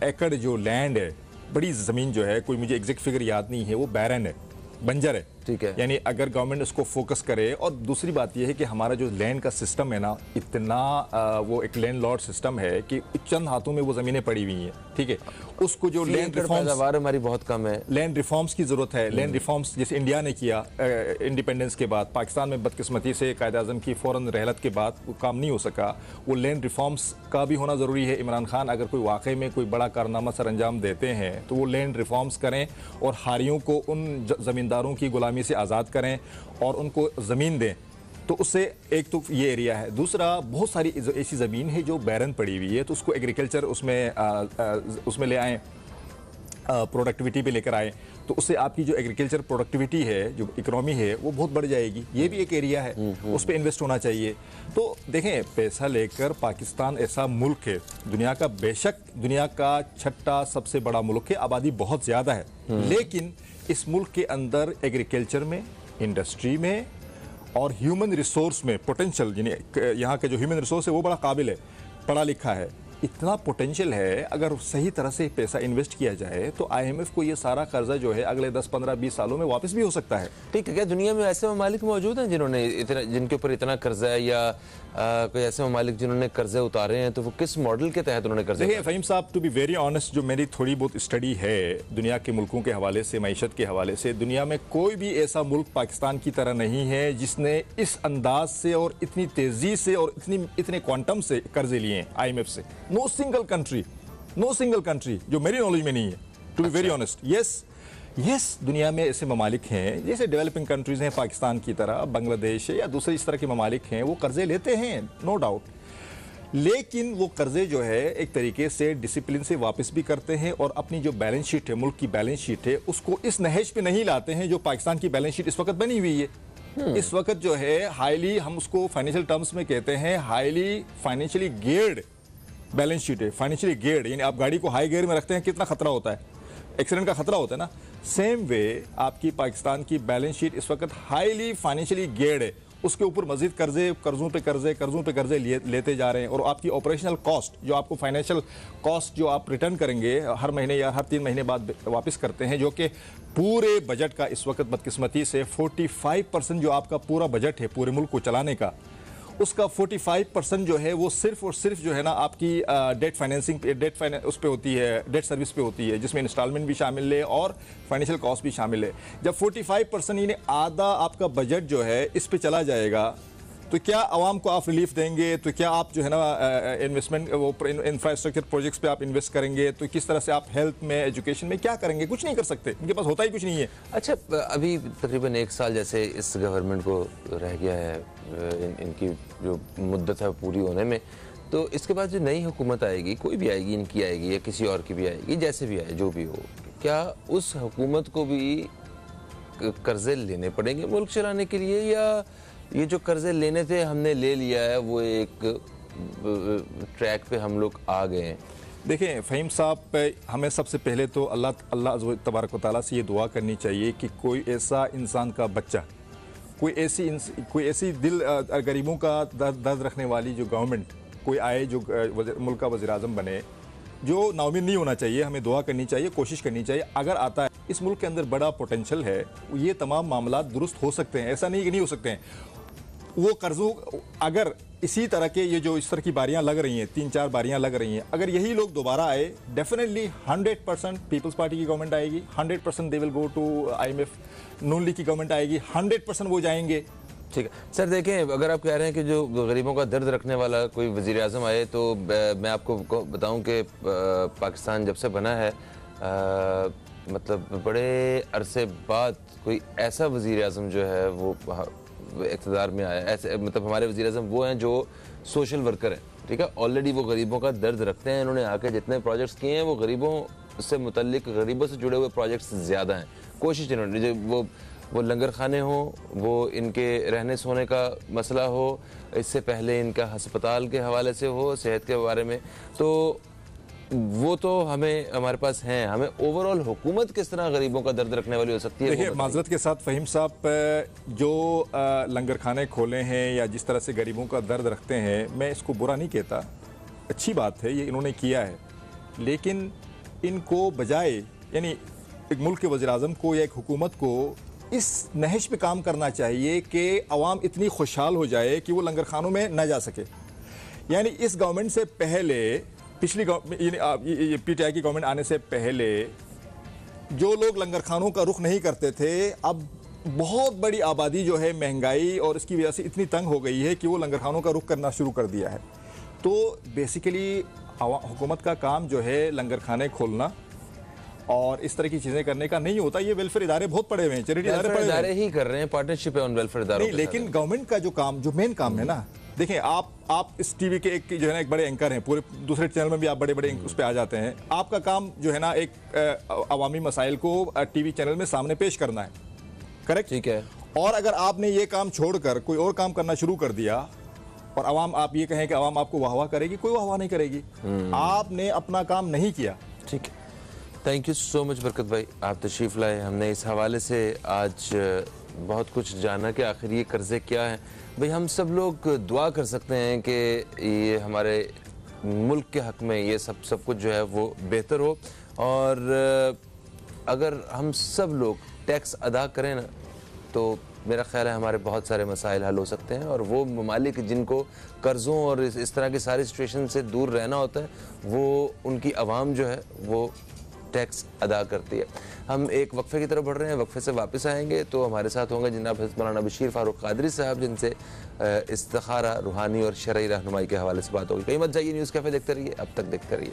एकड़ जो लैंड है, बड़ी ज़मीन जो है, कोई मुझे एग्जैक्ट फिगर याद नहीं है, वो बैरन है, बंजर है।
ठीक है।
यानी अगर गवर्नमेंट उसको फोकस करे, और दूसरी बात यह है कि हमारा जो लैंड का सिस्टम है ना, इतना वो एक लैंड लॉर्ड सिस्टम है कि चंद हाथों में वो ज़मीनें पड़ी हुई हैं। ठीक है, उसको जो लैंड रिफॉर्म्स,
हमारी बहुत कम है,
लैंड रिफॉर्म्स की ज़रूरत है। लैंड रिफॉर्म्स जैसे इंडिया ने किया इंडिपेंडेंस के बाद, पाकिस्तान में बदकिस्मती से कायद-ए-आज़म की फ़ौरन रहलत के बाद वो काम नहीं हो सका। वो लैंड रिफॉर्म्स का भी होना ज़रूरी है। इमरान खान अगर कोई वाकई में कोई बड़ा कारनामा सर अंजाम देते हैं तो वो लैंड रिफॉर्म्स करें और हारियों को, उन ज़मींदारों की गुलामी से आज़ाद करें और उनको ज़मीन दें। तो उससे एक तो ये एरिया है। दूसरा, बहुत सारी ऐसी ज़मीन है जो बैरन पड़ी हुई है, तो उसको एग्रीकल्चर उसमें ले आएँ। प्रोडक्टिविटी पे लेकर आए तो उससे आपकी जो एग्रीकल्चर प्रोडक्टिविटी है, जो इकोनॉमी है, वो बहुत बढ़ जाएगी। ये भी एक एरिया है, उस पर इन्वेस्ट होना चाहिए। तो देखें, पैसा लेकर पाकिस्तान ऐसा मुल्क है, दुनिया का बेशक दुनिया का छठा सबसे बड़ा मुल्क है, आबादी बहुत ज़्यादा है, लेकिन इस मुल्क के अंदर एग्रीकल्चर में, इंडस्ट्री में और ह्यूमन रिसोर्स में पोटेंशियल, यानी यहाँ का जो ह्यूमन रिसोर्स है वो बड़ा काबिल है, पढ़ा लिखा है, इतना पोटेंशियल है। अगर सही तरह से पैसा इन्वेस्ट किया जाए तो आईएमएफ को ये सारा कर्जा जो है अगले 10, 15, 20 सालों में वापस भी हो सकता है।
ठीक है, क्या दुनिया में ऐसे ममालिक मौजूद हैं जिन्होंने इतना, जिनके ऊपर इतना कर्जा है, या कोई ऐसे ममालिक जिन्होंने कर्जे उतारे हैं, तो वो किस मॉडल के तहत उन्होंने कर्जे?
देखिए फ़हीम साहब, टू बी वेरी ऑनेस्ट, जो मेरी थोड़ी बहुत स्टडी है दुनिया के मुल्कों के हवाले से, मईशत के हवाले से, दुनिया में कोई भी ऐसा मुल्क पाकिस्तान की तरह नहीं है जिसने इस अंदाज से और इतनी तेज़ी से और इतने क्वांटम से कर्जे लिए हैं आईएमएफ से। नो सिंगल कंट्री जो मेरी नॉलेज में नहीं है, to be very honest. Yes, दुनिया में ऐसे ममालिक हैं, जैसे डेवलपिंग कंट्रीज हैं पाकिस्तान की तरह, बांग्लादेश है या दूसरे इस तरह के ममालिक हैं, वो कर्जे लेते हैं, नो डाउट, लेकिन वो कर्जे जो है एक तरीके से डिसिप्लिन से वापस भी करते हैं और अपनी जो बैलेंस शीट है, मुल्क की बैलेंस शीट है, उसको इस नहेज पे नहीं लाते हैं जो पाकिस्तान की बैलेंस शीट इस वक्त बनी हुई है। इस वक्त जो है हाईली, हम उसको फाइनेंशियल टर्म्स में कहते हैं, highly financially geared balance sheet है। फाइनेंशियली गियर्ड यानी आप गाड़ी को हाई गियर में रखते हैं, कितना खतरा होता है, एक्सीडेंट का खतरा होता है ना। सेम वे आपकी पाकिस्तान की बैलेंस शीट इस वक्त हाईली फाइनेंशियली गियर्ड है, उसके ऊपर मजीद कर्जों पे कर्जे लेते जा रहे हैं, और आपकी ऑपरेशनल कॉस्ट, जो आपको फाइनेंशियल कॉस्ट जो आप रिटर्न करेंगे हर महीने या हर 3 महीने बाद वापस करते हैं, जो कि पूरे बजट का इस वक्त बदकिस्मती से 45% जो आपका पूरा बजट है पूरे मुल्क को चलाने का, उसका 45% जो है वो सिर्फ और सिर्फ जो है ना आपकी डेट फाइनेंसिंग उस पे होती है, डेट सर्विस पे होती है, जिसमें इंस्टॉलमेंट भी शामिल है और फाइनेंशियल कॉस्ट भी शामिल है। जब 45% यानी आधा आपका बजट जो है इस पे चला जाएगा, तो क्या आवाम को आप रिलीफ देंगे? तो क्या आप जो है ना इन्वेस्टमेंट, वो इंफ्रास्ट्रक्चर प्रोजेक्ट्स पे आप इन्वेस्ट करेंगे? तो किस तरह से आप हेल्थ में, एजुकेशन में क्या करेंगे? कुछ नहीं कर सकते, इनके पास होता ही कुछ नहीं है।
अच्छा, अभी तकरीबन 1 साल जैसे इस गवर्नमेंट को रह गया है, इनकी जो मुद्दत है पूरी होने में, तो इसके बाद जो नई हुकूमत आएगी, कोई भी आएगी, इनकी आएगी या किसी और की भी आएगी, जैसे भी आए, जो भी हो, क्या उस हुकूमत को भी कर्जे लेने पड़ेंगे मुल्क चलाने के लिए, या ये जो कर्जे लेने थे हमने ले लिया है, वो एक ट्रैक पे हम लोग आ गए हैं?
देखें फ़हीम साहब, हमें सबसे पहले तो अल्लाह तबारक व तआला से ये दुआ करनी चाहिए कि कोई ऐसा इंसान का बच्चा, कोई ऐसी दिल गरीबों का दर्द रखने वाली जो गवर्नमेंट कोई आए, जो मुल्क का वज़ीर आज़म बने, जो नाउमीद नहीं होना चाहिए। हमें दुआ करनी चाहिए, कोशिश करनी चाहिए। अगर आता है, इस मुल्क के अंदर बड़ा पोटेंशियल है, ये तमाम मामला दुरुस्त हो सकते हैं, ऐसा नहीं कि नहीं हो सकते हैं। वो कर्जों, अगर इसी तरह के ये जो इस तरह की बारियां लग रही हैं, 3-4 बारियां लग रही हैं, अगर यही लोग दोबारा आए, डेफिनेटली 100% पीपल्स पार्टी की गवर्नमेंट आएगी, 100% they will go to IMF, Noon League की गवर्नमेंट आएगी, 100% वो जाएंगे।
ठीक है सर, देखें, अगर आप कह रहे हैं कि जो गरीबों का दर्द रखने वाला कोई वज़ीर आज़म आए, तो मैं आपको बताऊं कि पाकिस्तान जब से बना है, मतलब बड़े अरसे बाद कोई ऐसा वज़ीर आज़म जो है वो इक़्तिदार में आया। ऐसे मतलब हमारे वज़ीर आज़म वो हैं जो सोशल वर्कर हैं, ठीक है, ऑलरेडी वो गरीबों का दर्द रखते हैं। इन्होंने आके जितने प्रोजेक्ट्स किए हैं वो गरीबों से मुतल्लिक, गरीबों से जुड़े हुए प्रोजेक्ट्स ज़्यादा हैं। कोशिश इन्होंने, जो वो लंगर खाने हो, वो इनके रहने सोने का मसला हो, इससे पहले इनका हस्पताल के हवाले से हो, सेहत के बारे में, तो वो तो हमारे पास हैं। हमें ओवरऑल हुकूमत किस तरह गरीबों का दर्द रखने वाली हो सकती है?
देखिए, माजरत के साथ फ़हीम साहब, जो लंगर खाने खोले हैं या जिस तरह से गरीबों का दर्द रखते हैं, मैं इसको बुरा नहीं कहता, अच्छी बात है, ये इन्होंने किया है। लेकिन इनको बजाय, यानी एक मुल्क के वज़ीर आज़म को या एक हुकूमत को इस नहज पे काम करना चाहिए कि अवाम इतनी खुशहाल हो जाए कि वो लंगर खानों में न जा सके। यानी इस गवर्नमेंट से पहले, पिछली पीटीआई की गवर्नमेंट आने से पहले, जो लोग लंगर खानों का रुख नहीं करते थे, अब बहुत बड़ी आबादी जो है महंगाई और इसकी वजह से इतनी तंग हो गई है कि वो लंगर खानों का रुख करना शुरू कर दिया है। तो बेसिकली हुकूमत का काम जो है लंगर खाने खोलना और इस तरह की चीजें करने का नहीं होता। ये वेलफेयर इदारे बहुत पड़े हुए हैं, चैरिटी इदारे
ही कर रहे हैं, पार्टनरशिप है उन वेलफेयर इदारों
नहीं, लेकिन गवर्नमेंट का जो काम, जो मेन काम है ना, देखें, आप इस टीवी के एक जो है ना एक बड़े एंकर हैं, पूरे दूसरे चैनल में भी आप बड़े बड़े उस पर आ जाते हैं। आपका काम जो है ना एक अवामी मसाइल को टीवी चैनल में सामने पेश करना है, करेक्ट?
ठीक है।
और अगर आपने ये काम छोड़कर कोई और काम करना शुरू कर दिया और अवाम, आप ये कहें कि अवाम आपको वाह वाह करेगी, कोई वाह वाह नहीं करेगी। आपने अपना काम नहीं किया।
ठीक है, थैंक यू सो मच बरकत भाई, आप तशरीफ़ लाए। हमने इस हवाले से आज बहुत कुछ जाना कि आखिर ये कर्ज़े क्या हैं। भाई हम सब लोग दुआ कर सकते हैं कि ये हमारे मुल्क के हक़ में ये सब कुछ जो है वो बेहतर हो, और अगर हम सब लोग टैक्स अदा करें ना तो मेरा ख्याल है हमारे बहुत सारे मसाइल हल हो सकते हैं। और वो ममालिक जिनको कर्ज़ों और इस तरह की सारी सिचुएशन से दूर रहना होता है, वो उनकी आवाम जो है वो टैक्स अदा करती है। हम एक वक्फे की तरफ बढ़ रहे हैं, वक्फे से वापस आएंगे तो हमारे साथ होंगे जनाब हज़रत मौलाना बशीर फ़ारूक क़ादरी साहब, जिनसे इस्तिखारा, रूहानी और शरई रहनुमाई के हवाले से बात होगी। कहीं मत जाइए, न्यूज़ कैफ़े देखते रहिए, अब तक देखते रहिए।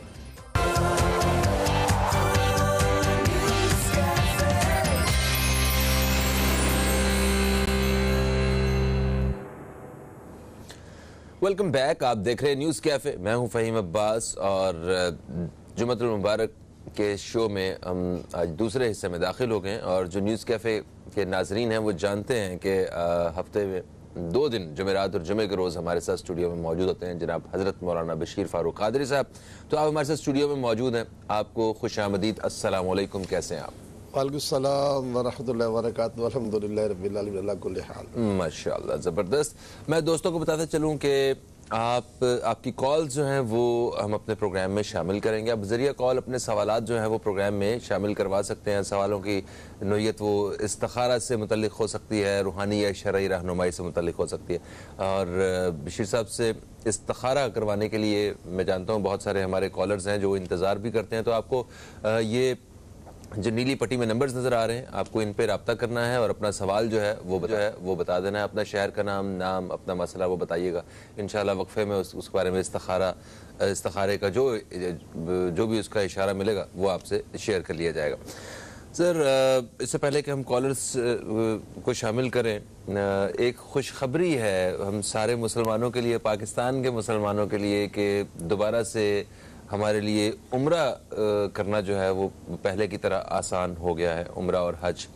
वेलकम बैक, आप देख रहे हैं न्यूज़ कैफ़े। मैं हूं फ़हीम अब्बास और जुमअतुल मुबारक के शो में हम आज दूसरे हिस्से में दाखिल हो गए, और जो न्यूज़ कैफ़े के नाजरीन हैं वो जानते हैं कि हफ्ते में 2 दिन जुमेरात और जुमे के रोज़ हमारे साथ स्टूडियो में मौजूद होते हैं जनाब हज़रत मौलाना बशीर फ़ारूक क़ादरी साहब। तो आप हमारे साथ स्टूडियो में मौजूद हैं, आपको खुशामदीद, अस्सलाम वालेकुम, कैसे हैं आप?
वालेकुम सलाम व रहमतुल्लाहि व बरकातहू, अल्हम्दुलिल्लाहि रब्बिल आलमीन अला कुल्ली हाल।
माशाअल्लाह, ज़बरदस्त। मैं दोस्तों को बताता चलूँ कि आपकी कॉल्स जो हैं वो हम अपने प्रोग्राम में शामिल करेंगे। आप ज़रिया कॉल अपने सवालात जो हैं वो प्रोग्राम में शामिल करवा सकते हैं। सवालों की नोयत वो इस्तिखारा से मुतल्लिक़ हो सकती है, रूहानी या शरई रहनुमाई से मुतल्लिक़ हो सकती है। और बशीर साहब से इस्तिखारा करवाने के लिए मैं जानता हूँ बहुत सारे हमारे कॉलर्स हैं जो इंतज़ार भी करते हैं। तो आपको ये जो नीली पट्टी में नंबर्स नज़र आ रहे हैं, आपको इन पे रब्ता करना है और अपना सवाल जो है वो बता देना है। अपना शहर का नाम, अपना मसला वो बताइएगा। इंशाल्लाह वक्फे में उस बारे में इस्तिखारे का जो भी उसका इशारा मिलेगा वो आपसे शेयर कर लिया जाएगा। सर, इससे पहले कि हम कॉलर्स को शामिल करें, एक खुशखबरी है हम सारे मुसलमानों के लिए, पाकिस्तान के मुसलमानों के लिए, कि दोबारा से हमारे लिए उम्रा करना जो है वो पहले की तरह आसान हो गया है, उम्रा और हज।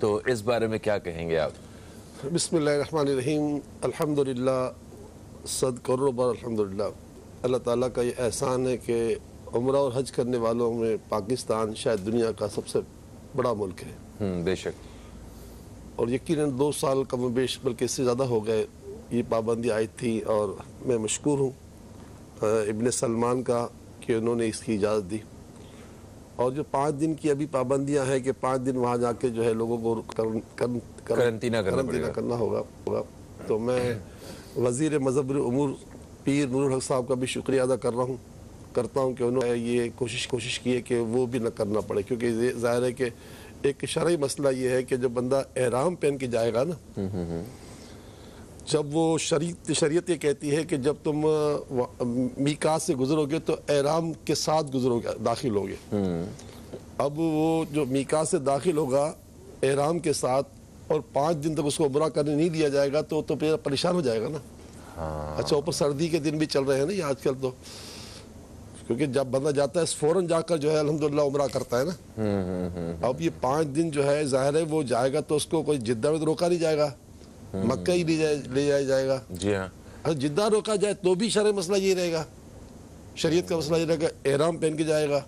तो इस बारे में क्या कहेंगे आप?
बिस्मिल्लाहिर्रहमानिर्रहीम, अल्हम्दुलिल्लाह, सदक़ुर्ब अल्हम्दुलिल्लाह। अल्लाह ताला का ये एहसान है कि उम्रा और हज करने वालों में पाकिस्तान शायद दुनिया का सबसे बड़ा मुल्क है।
बेशक।
और यकीनन 2 साल कम बेश, बल्कि इससे ज़्यादा हो गए, ये पाबंदी आई थी। और मैं मशकूर हूँ इब्न सलमान का कि उन्होंने इसकी इजाज़त दी। और जो 5 दिन की अभी पाबंदियां हैं कि 5 दिन वहाँ जाके जो है लोगों को
करंटीना
करना होगा। तो मैं वज़ीर मज़हबी उमूर पीर नूरुल हक साहब का भी शुक्रिया अदा करता हूँ कि उन्होंने ये कोशिश की है कि वो भी न करना पड़े, क्योंकि ज़ाहिर है कि एक शरई मसला ये है कि जब बंदा एहराम पहन के जाएगा ना, जब वो शरीयत ये कहती है कि जब तुम मीकात से गुजरोगे तो एहराम के साथ गुजरोगे, दाखिल होगे। अब वो जो मीकात से दाखिल होगा एहराम के साथ और 5 दिन तक उसको उम्रा करने नहीं दिया जाएगा तो फिर परेशान हो जाएगा ना। अच्छा, ऊपर सर्दी के दिन भी चल रहे हैं ना ये आजकल, तो क्योंकि जब बंदा जाता है फ़ौरन जाकर जो है अल्हम्दुलिल्लाह उम्रा करता है ना। अब ये 5 दिन जो है ज़ाहिर है वो जाएगा तो उसको कोई जिद्दा में तो रोका नहीं जाएगा, मक्का ही ले जाया जाएगा।
जी हाँ।
अगर जिद्दा रोका जाए तो भी शरई मसला ये रहेगा, शरीयत का मसला ये रहेगा, एहराम पहन के जाएगा।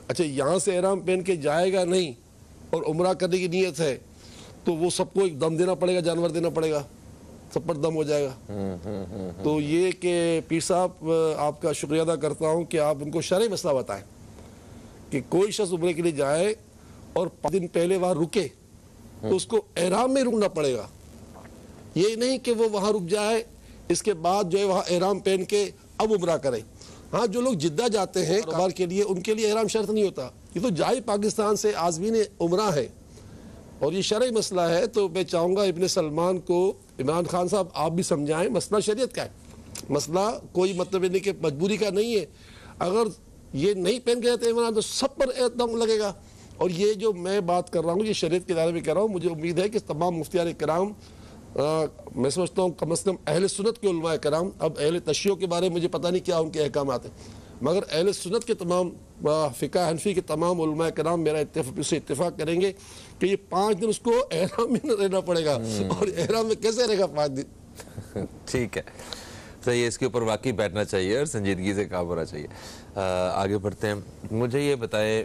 अच्छा, यहाँ से एहराम पहन के जाएगा नहीं और उम्रा करने की नीयत है तो वो सबको एक दम देना पड़ेगा, जानवर देना पड़ेगा, सब पर दम हो जाएगा। तो ये कि पीर साहब आपका शुक्रिया अदा करता हूँ कि आप उनको शरई मसला बताएं कि कोई शख्स उम्रे के लिए जाए और 5 दिन पहले वहाँ रुके तो उसको एहराम में रुकना पड़ेगा। ये नहीं कि वो वहाँ रुक जाए इसके बाद जो है वहाँ एहराम पहन के अब उम्रा करे। हाँ, जो लोग जिद्दा जाते हैं कारोबार के लिए, उनके लिए एहराम शर्त नहीं होता। ये तो जाए पाकिस्तान से आज़मीन उम्रा है और ये शरई मसला है। तो मैं चाहूँगा इब्न सलमान को, इमरान खान साहब आप भी समझाएं मसला शरीयत का है। मसला कोई मतलब नहीं कि मजबूरी का नहीं है। अगर ये नहीं पहन के जाते इमरान तो सब पर एकदम लगेगा। और ये जो मैं बात कर रहा हूँ ये शरीयत के दायरे में कर रहा हूँ। मुझे उम्मीद है कि तमाम मुफ्तियान किराम मैं समझता हूँ कम से कम अहले सुन्नत के उलमा कराम, अब अहले तशय्यो के बारे में मुझे पता नहीं क्या उनके अहकाम हैं, मगर अहले सुन्नत के तमाम फ़िक़्ह हनफी के तमाम उलमा कराम मेरा इससे इत्तेफाक करेंगे कि ये 5 दिन उसको एहराम में रहना पड़ेगा। और एहराम में कैसे रहेगा 5 दिन? ठीक
है, तो ये इसके ऊपर वाकई बैठना चाहिए और संजीदगी से काम होना चाहिए। आगे बढ़ते हैं। मुझे ये बताएं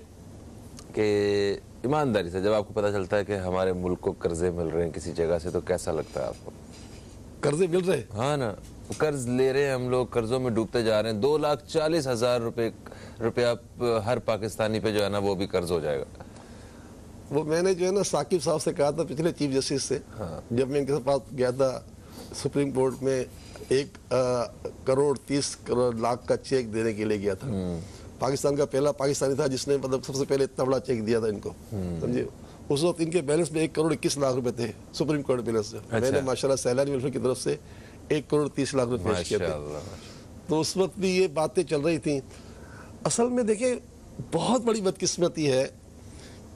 कि ईमानदारी से जब आपको पता चलता है कि हमारे मुल्क को कर्जे मिल रहे हैं किसी जगह से, तो कैसा लगता है आपको?
कर्जे मिल रहे हैं?
हाँ ना, कर्ज ले रहे हैं हम लोग, कर्जों में डूबते जा रहे हैं। 2,40,000 रुपया हर पाकिस्तानी पे जो है ना वो भी कर्ज हो जाएगा।
वो मैंने जो है ना साकिब साहब से कहा था, पिछले चीफ जस्टिस से, हाँ। जब मैं इनके पास गया था सुप्रीम कोर्ट में 1,30,00,000 का चेक देने के लिए गया था। पाकिस्तान का पहला पाकिस्तानी था जिसने मतलब सबसे पहले इतना बड़ा चेक दिया था इनको, समझिए। उस वक्त इनके बैलेंस में 1,21,00,000 रुपए थे सुप्रीम कोर्ट बैलेंस से। अच्छा। मैंने माशाल्लाह सैलानी वेलफेयर की तरफ से 1,30,00,000 रुपए पेश किए थे। तो उस वक्त भी ये बातें चल रही थी। असल में देखिए बहुत बड़ी बदकिस्मती है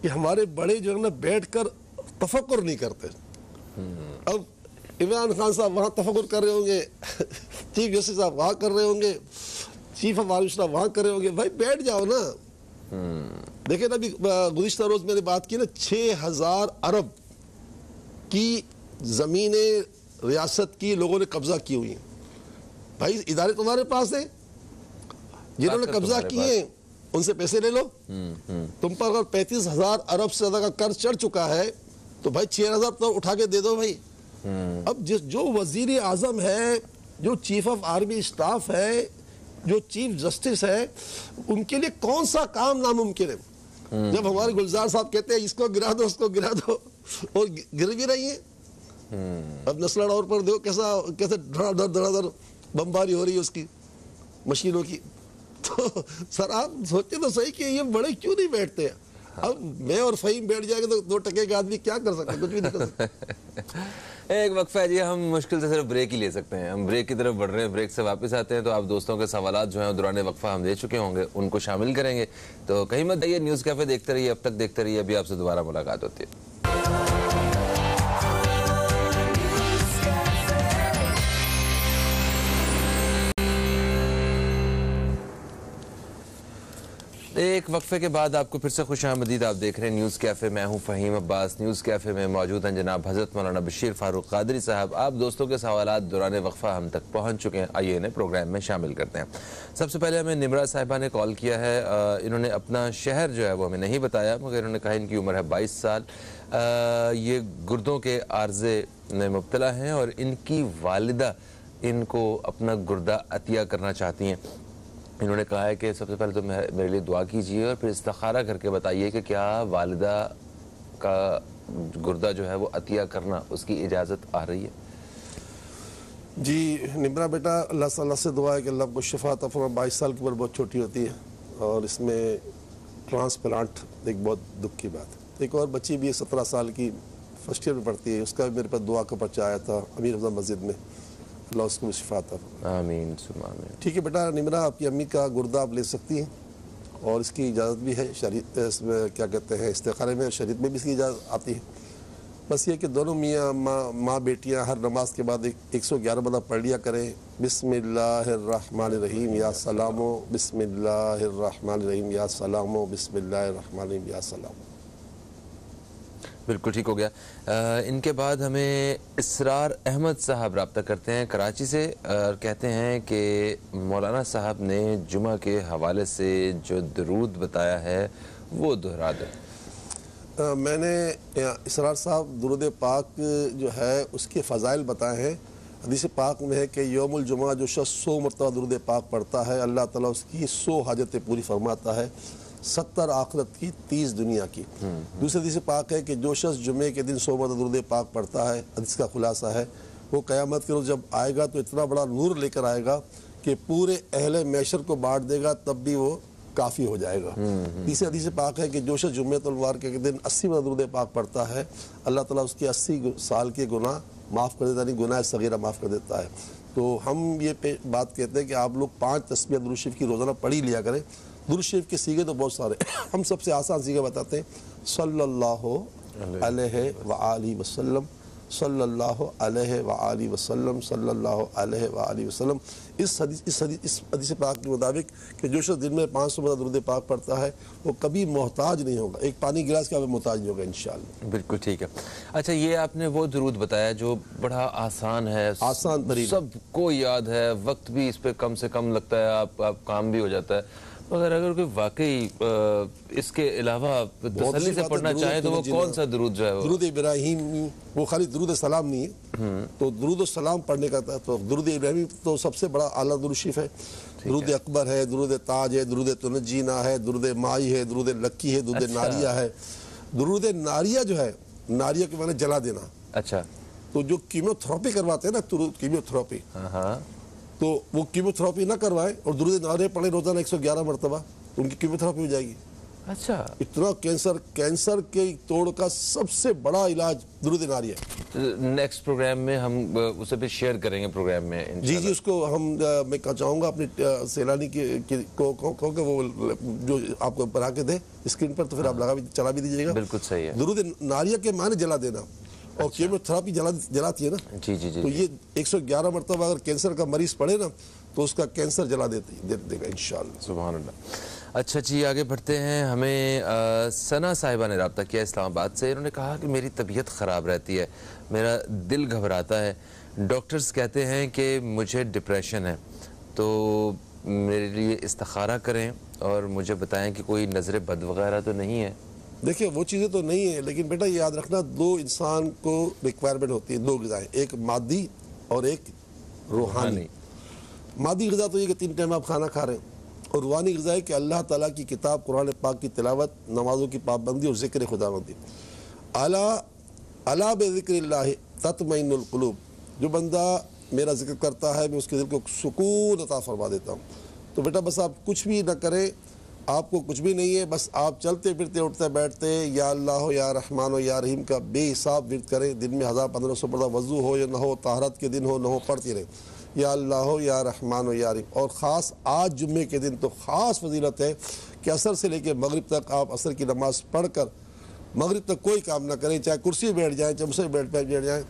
कि हमारे बड़े जो है ना बैठ कर तफक्कुर नहीं करते। अब इमरान खान साहब वहाँ तफक्कुर कर रहे होंगे, चीफ जस्टिस साहब वहाँ कर रहे होंगे, चीफ ऑफ आर्मी स्टाफ वहाँ कर रहे होंगे। भाई बैठ जाओ ना। देखिए ना, अभी गुज़िश्ता रोज मैंने बात की ना, 6,000 अरब की ज़मीनें रियासत की लोगों ने कब्जा की हुई हैं। भाई इदारे तुम्हारे पास है, जिन्होंने कब्जा किए उनसे पैसे ले लो। तुम पर अगर 35,000 अरब से ज्यादा का कर्ज चढ़ चुका है तो भाई 6,000 तो उठा के दे दो भाई। अब जो वजीर आजम है, जो चीफ ऑफ आर्मी स्टाफ है, जो चीफ जस्टिस है, उनके लिए कौन सा काम नामुमकिन है? जब हमारे गुलजार साहब कहते हैं इसको गिरा दो उसको गिरा दो, और गिर भी रही है। अब नस्ला डॉर पर देखो कैसे धड़ाधड़ बमबारी हो रही है उसकी मशीनों की। तो सर आप सोचे तो सही कि ये बड़े क्यों नहीं बैठते हैं? अब मैं और फहीम बैठ जाएंगे तो 2 टके का आदमी क्या कर सकता है? कुछ भी नहीं कर सकता।
एक वक्फा है जी, हम मुश्किल से सिर्फ ब्रेक ही ले सकते हैं। हम ब्रेक की तरफ बढ़ रहे हैं, ब्रेक से वापस आते हैं तो आप दोस्तों के सवालात जो हैं दौरान वक्फा हम दे चुके होंगे, उनको शामिल करेंगे। तो कहीं मत जाइए, न्यूज़ कैफे देखते रहिए, अब तक देखते रहिए, अभी आपसे दोबारा मुलाकात होती है। एक वक्फे के बाद आपको फिर से खुशामदीद। आप देख रहे हैं न्यूज़ कैफ़े, मैं हूं फ़हीम अब्बास। न्यूज़ कैफ़े में मौजूद हैं जनाब हज़रत मौलाना बशीर फ़ारूक क़ादरी साहब। आप दोस्तों के सवालात दौरान वक्फा हम तक पहुंच चुके हैं, आइए इन्हें प्रोग्राम में शामिल करते हैं। सबसे पहले हमें निमरा साहिबा ने कॉल किया है। इन्होंने अपना शहर जो है वो हमें नहीं बताया, मगर इन्होंने कहा इनकी उम्र है 22 साल। ये गुर्दों के आर्जे में मुब्तला हैं और इनकी वालिदा इनको अपना गुर्दा अतिया करना चाहती हैं। इन्होंने कहा है कि सबसे पहले तो मेरे लिए दुआ कीजिए और फिर इस्तिखारा करके बताइए कि क्या वालिदा का गुर्दा जो है वो अतिया करना उसकी इजाज़त आ रही है।
जी निमरा बेटा, अल्लाह से दुआ है कि अल्लाह को शिफा अता फरमाए। 22 साल की उम्र बहुत छोटी होती है और इसमें ट्रांसप्लांट एक बहुत दुख की बात है। एक और बच्ची भी है 17 साल की, फर्स्ट ईयर में पढ़ती है, उसका मेरे पास दुआ का पर्चा आया था अमीर रमज़ान मस्जिद में, अल्लाह उसको शिफा अता फरमाए।
आमीन सुमा आमीन।
ठीक है बेटा निमरा, आपकी अम्मी का गुर्दा आप ले सकती हैं और इसकी इजाज़त भी है इसमें क्या कहते हैं इस्तिखारे में, शरीयत में भी इसकी इजाज़त आती है। बस ये कि दोनों मियाँ माँ बेटियाँ हर नमाज के बाद 111 मरतबा पढ़ लिया करें, बिस्मिल्लाहिर्रहमानिर्रहीम या सलामो, बिस्मिल्लाहिर्रहमानिर्रहीम या सलामो, बिस्मिल्लाहिर्रहमानिर्रहीम या सलामो।
बिल्कुल ठीक हो गया। इनके बाद हमें इसरार अहमद साहब रब्ता करते हैं कराची से और कहते हैं कि मौलाना साहब ने जुमा के हवाले से जो दरूद बताया है वो दोहरा दें।
मैंने इसरार साहब दुरूद पाक जो है उसके फ़ज़ाइल बताए हैं। हदीस पाक में है कि यौमुल जुमा जो शख्स 100 मरतबा दुरूद पाक पढ़ता है अल्लाह ताला उसकी 100 हाजतें पूरी फरमाता है, 70 आखिरत की 30 दुनिया की। दूसरे हदीस पाक है कि जो शख्स जुमे के दिन 100 मरतबा दुरूद पाक पढ़ता है, हदीस का खुलासा है, वो क़यामत के रोज़ जब आएगा तो इतना बड़ा नूर लेकर आएगा कि पूरे अहले मैशर को बांट देगा, तब भी वो काफ़ी हो जाएगा। तीसरे हदीस पाक है कि जो शख्स जुम्मतुल मुबारक के दिन 80 मरतबा दुरूद पाक पढ़ता है अल्लाह ताला उसके 80 साल के गुनाह माफ़ कर देता, नहीं गुनाह सगीरा माफ़ कर देता है। तो हम ये बात कहते हैं कि आप लोग 5 तस्बीह दुरूद शरीफ की रोज़ाना पढ़ी लिया करें। दुरूद शरीफ के सीगे तो बहुत सारे हम सबसे आसान सीगे बताते हैं, सल्लल्लाहु अलैहि व आलिहि वसल्लम, सल्लल्लाहु अलैहि व आलिहि वसल्लम सल्लल्लाहु अलैहि व आलिहि वसल्लम। इस हदीस पाक के मुताबिक कि जो शख्स दिन में 500 मरतबा दुरूद पाक पढ़ता है वो कभी मोहताज नहीं होगा, एक पानी गिलास का भी मोहताज नहीं होगा इंशाअल्लाह।
बिल्कुल ठीक है। अच्छा, ये आपने वो दुरूद बताया जो बड़ा आसान है,
आसान तरीन,
सबको याद है, वक्त भी इस पे कम से कम लगता है, आप काम भी हो जाता है, मगर अगर कोई वाकई इसके अलावा तसल्ली से पढ़ना चाहे तो वो कौन सा दुरूद जो है वो?
दुरूद इब्राहिम, वो खाली दुरूद सलाम नहीं है, तो दुरूद सलाम पढ़ने का तो दुरूद इब्राहिम तो सबसे बड़ा आला दुरूद शरीफ है। दुरूद अकबर है, दुरूद ताज है, दुरूद तुनजीना है, दुरूद माई है, दुरूद लक्की है, दुरूद नारिया है। दुरूद नारिया जो है, नारिया के माने जला देना।
अच्छा,
तो जो कीमोथेरेपी करवाते हैं ना, कीमोथेरेपी, तो वो कीमोथेरेपी ना करवाए और दुरूद नारिया पढ़े रोजाना 111 मरतबा, उनकी कीमोथेरेपी हो जाएगी।
अच्छा,
इतना कैंसर के तोड़ का सबसे बड़ा इलाज दुरूद नारिया है।
नेक्स्ट प्रोग्राम में हम उसे भी शेयर करेंगे प्रोग्राम में।
जी जी, उसको मैं चाहूँगा अपने सैलानी को वो जो आपको बना के दे स्क्रीन पर, तो फिर आप चला भी दीजिएगा।
बिल्कुल सही है।
दुरूद नारिया के माने जला देना, और कीमोथेरेपी जलाती है ना।
जी जी जी।
तो ये 111 मरतबा अगर कैंसर का मरीज पड़े ना तो उसका कैंसर जला देगा इंशाअल्लाह।
सुभान अल्लाह। अच्छा जी, आगे बढ़ते हैं। हमें सना साहिबा ने रब्ता किया इस्लामाबाद से। इन्होंने कहा कि मेरी तबीयत ख़राब रहती है, मेरा दिल घबराता है, डॉक्टर्स कहते हैं कि मुझे डिप्रेशन है, तो मेरे लिए इस्तिखारा करें और मुझे बताएं कि कोई नज़र बद वगैरह तो नहीं है।
देखिए, वो चीज़ें तो नहीं है, लेकिन बेटा याद रखना, दो इंसान को रिक्वायरमेंट होती है, दो ग़िज़ाएँ, एक मादी और एक रूहानी। मादी ग़िज़ा तो ये कि 3 टाइम आप खाना खा रहे हैं, और रूहानी ग़िज़ा है कि अल्लाह ताला की किताब कुरान पाक की तिलावत, नमाज़ों की पाबंदी और ज़िक्र खुदावंदी। अला बिज़िक्रिल्लाहि तत्मइन्नुल क़ुलूब, जो बंदा मेरा जिक्र करता है मैं उसके दिल को सुकून अता फरमा देता हूँ। तो बेटा बस आप कुछ भी ना करें, आपको कुछ भी नहीं है, बस आप चलते फिरते उठते बैठते या अल्लाह या रहमान या रहीम का बेहिसाब विर्द करें। दिन में 1000-1500 पढ़ा, वज़ू हो या ना हो, ताहरत के दिन हो ना हो, पढ़ती रहे या अल्लाह या रहमान या रहीम। और ख़ास आज जुम्मे के दिन तो ख़ास फजीलत है कि असर से लेकर मगरिब तक आप असर की नमाज़ पढ़ कर मगरिब तक कोई काम ना करें, चाहे कुर्सी बैठ जाएँ, चाहे मुझसे बैठ जाएँ,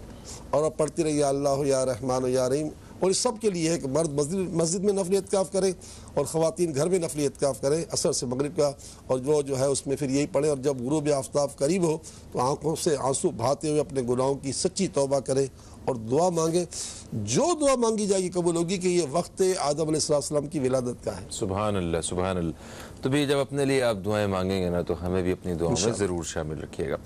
और आप पढ़ती रहिए या अल्लाह या रहमान या रहीम। और इस सब के लिए है कि मर्द मस्जिद में नफली एतकाफ़ करें और ख़वातीन घर में नफली एतकाफ़ करें असर से मगरिब का, और वो जो है उसमें फिर यही पढ़ें। और जब गुरूब आफ्ताब करीब हो तो आंखों से आंसू बहाते हुए अपने गुनाहों की सच्ची तौबा करें और दुआ मांगे। जो दुआ मांगी जाएगी कबूल होगी कि ये वक्त आदम अलैहिस्सलाम की विलादत का है।
सुभान अल्लाह, सुभान अल्लाह। तो भी जब अपने लिए आप दुआएं मांगेंगे ना, तो हमें भी अपनी दुआओं में ज़रूर शामिल रखिएगा।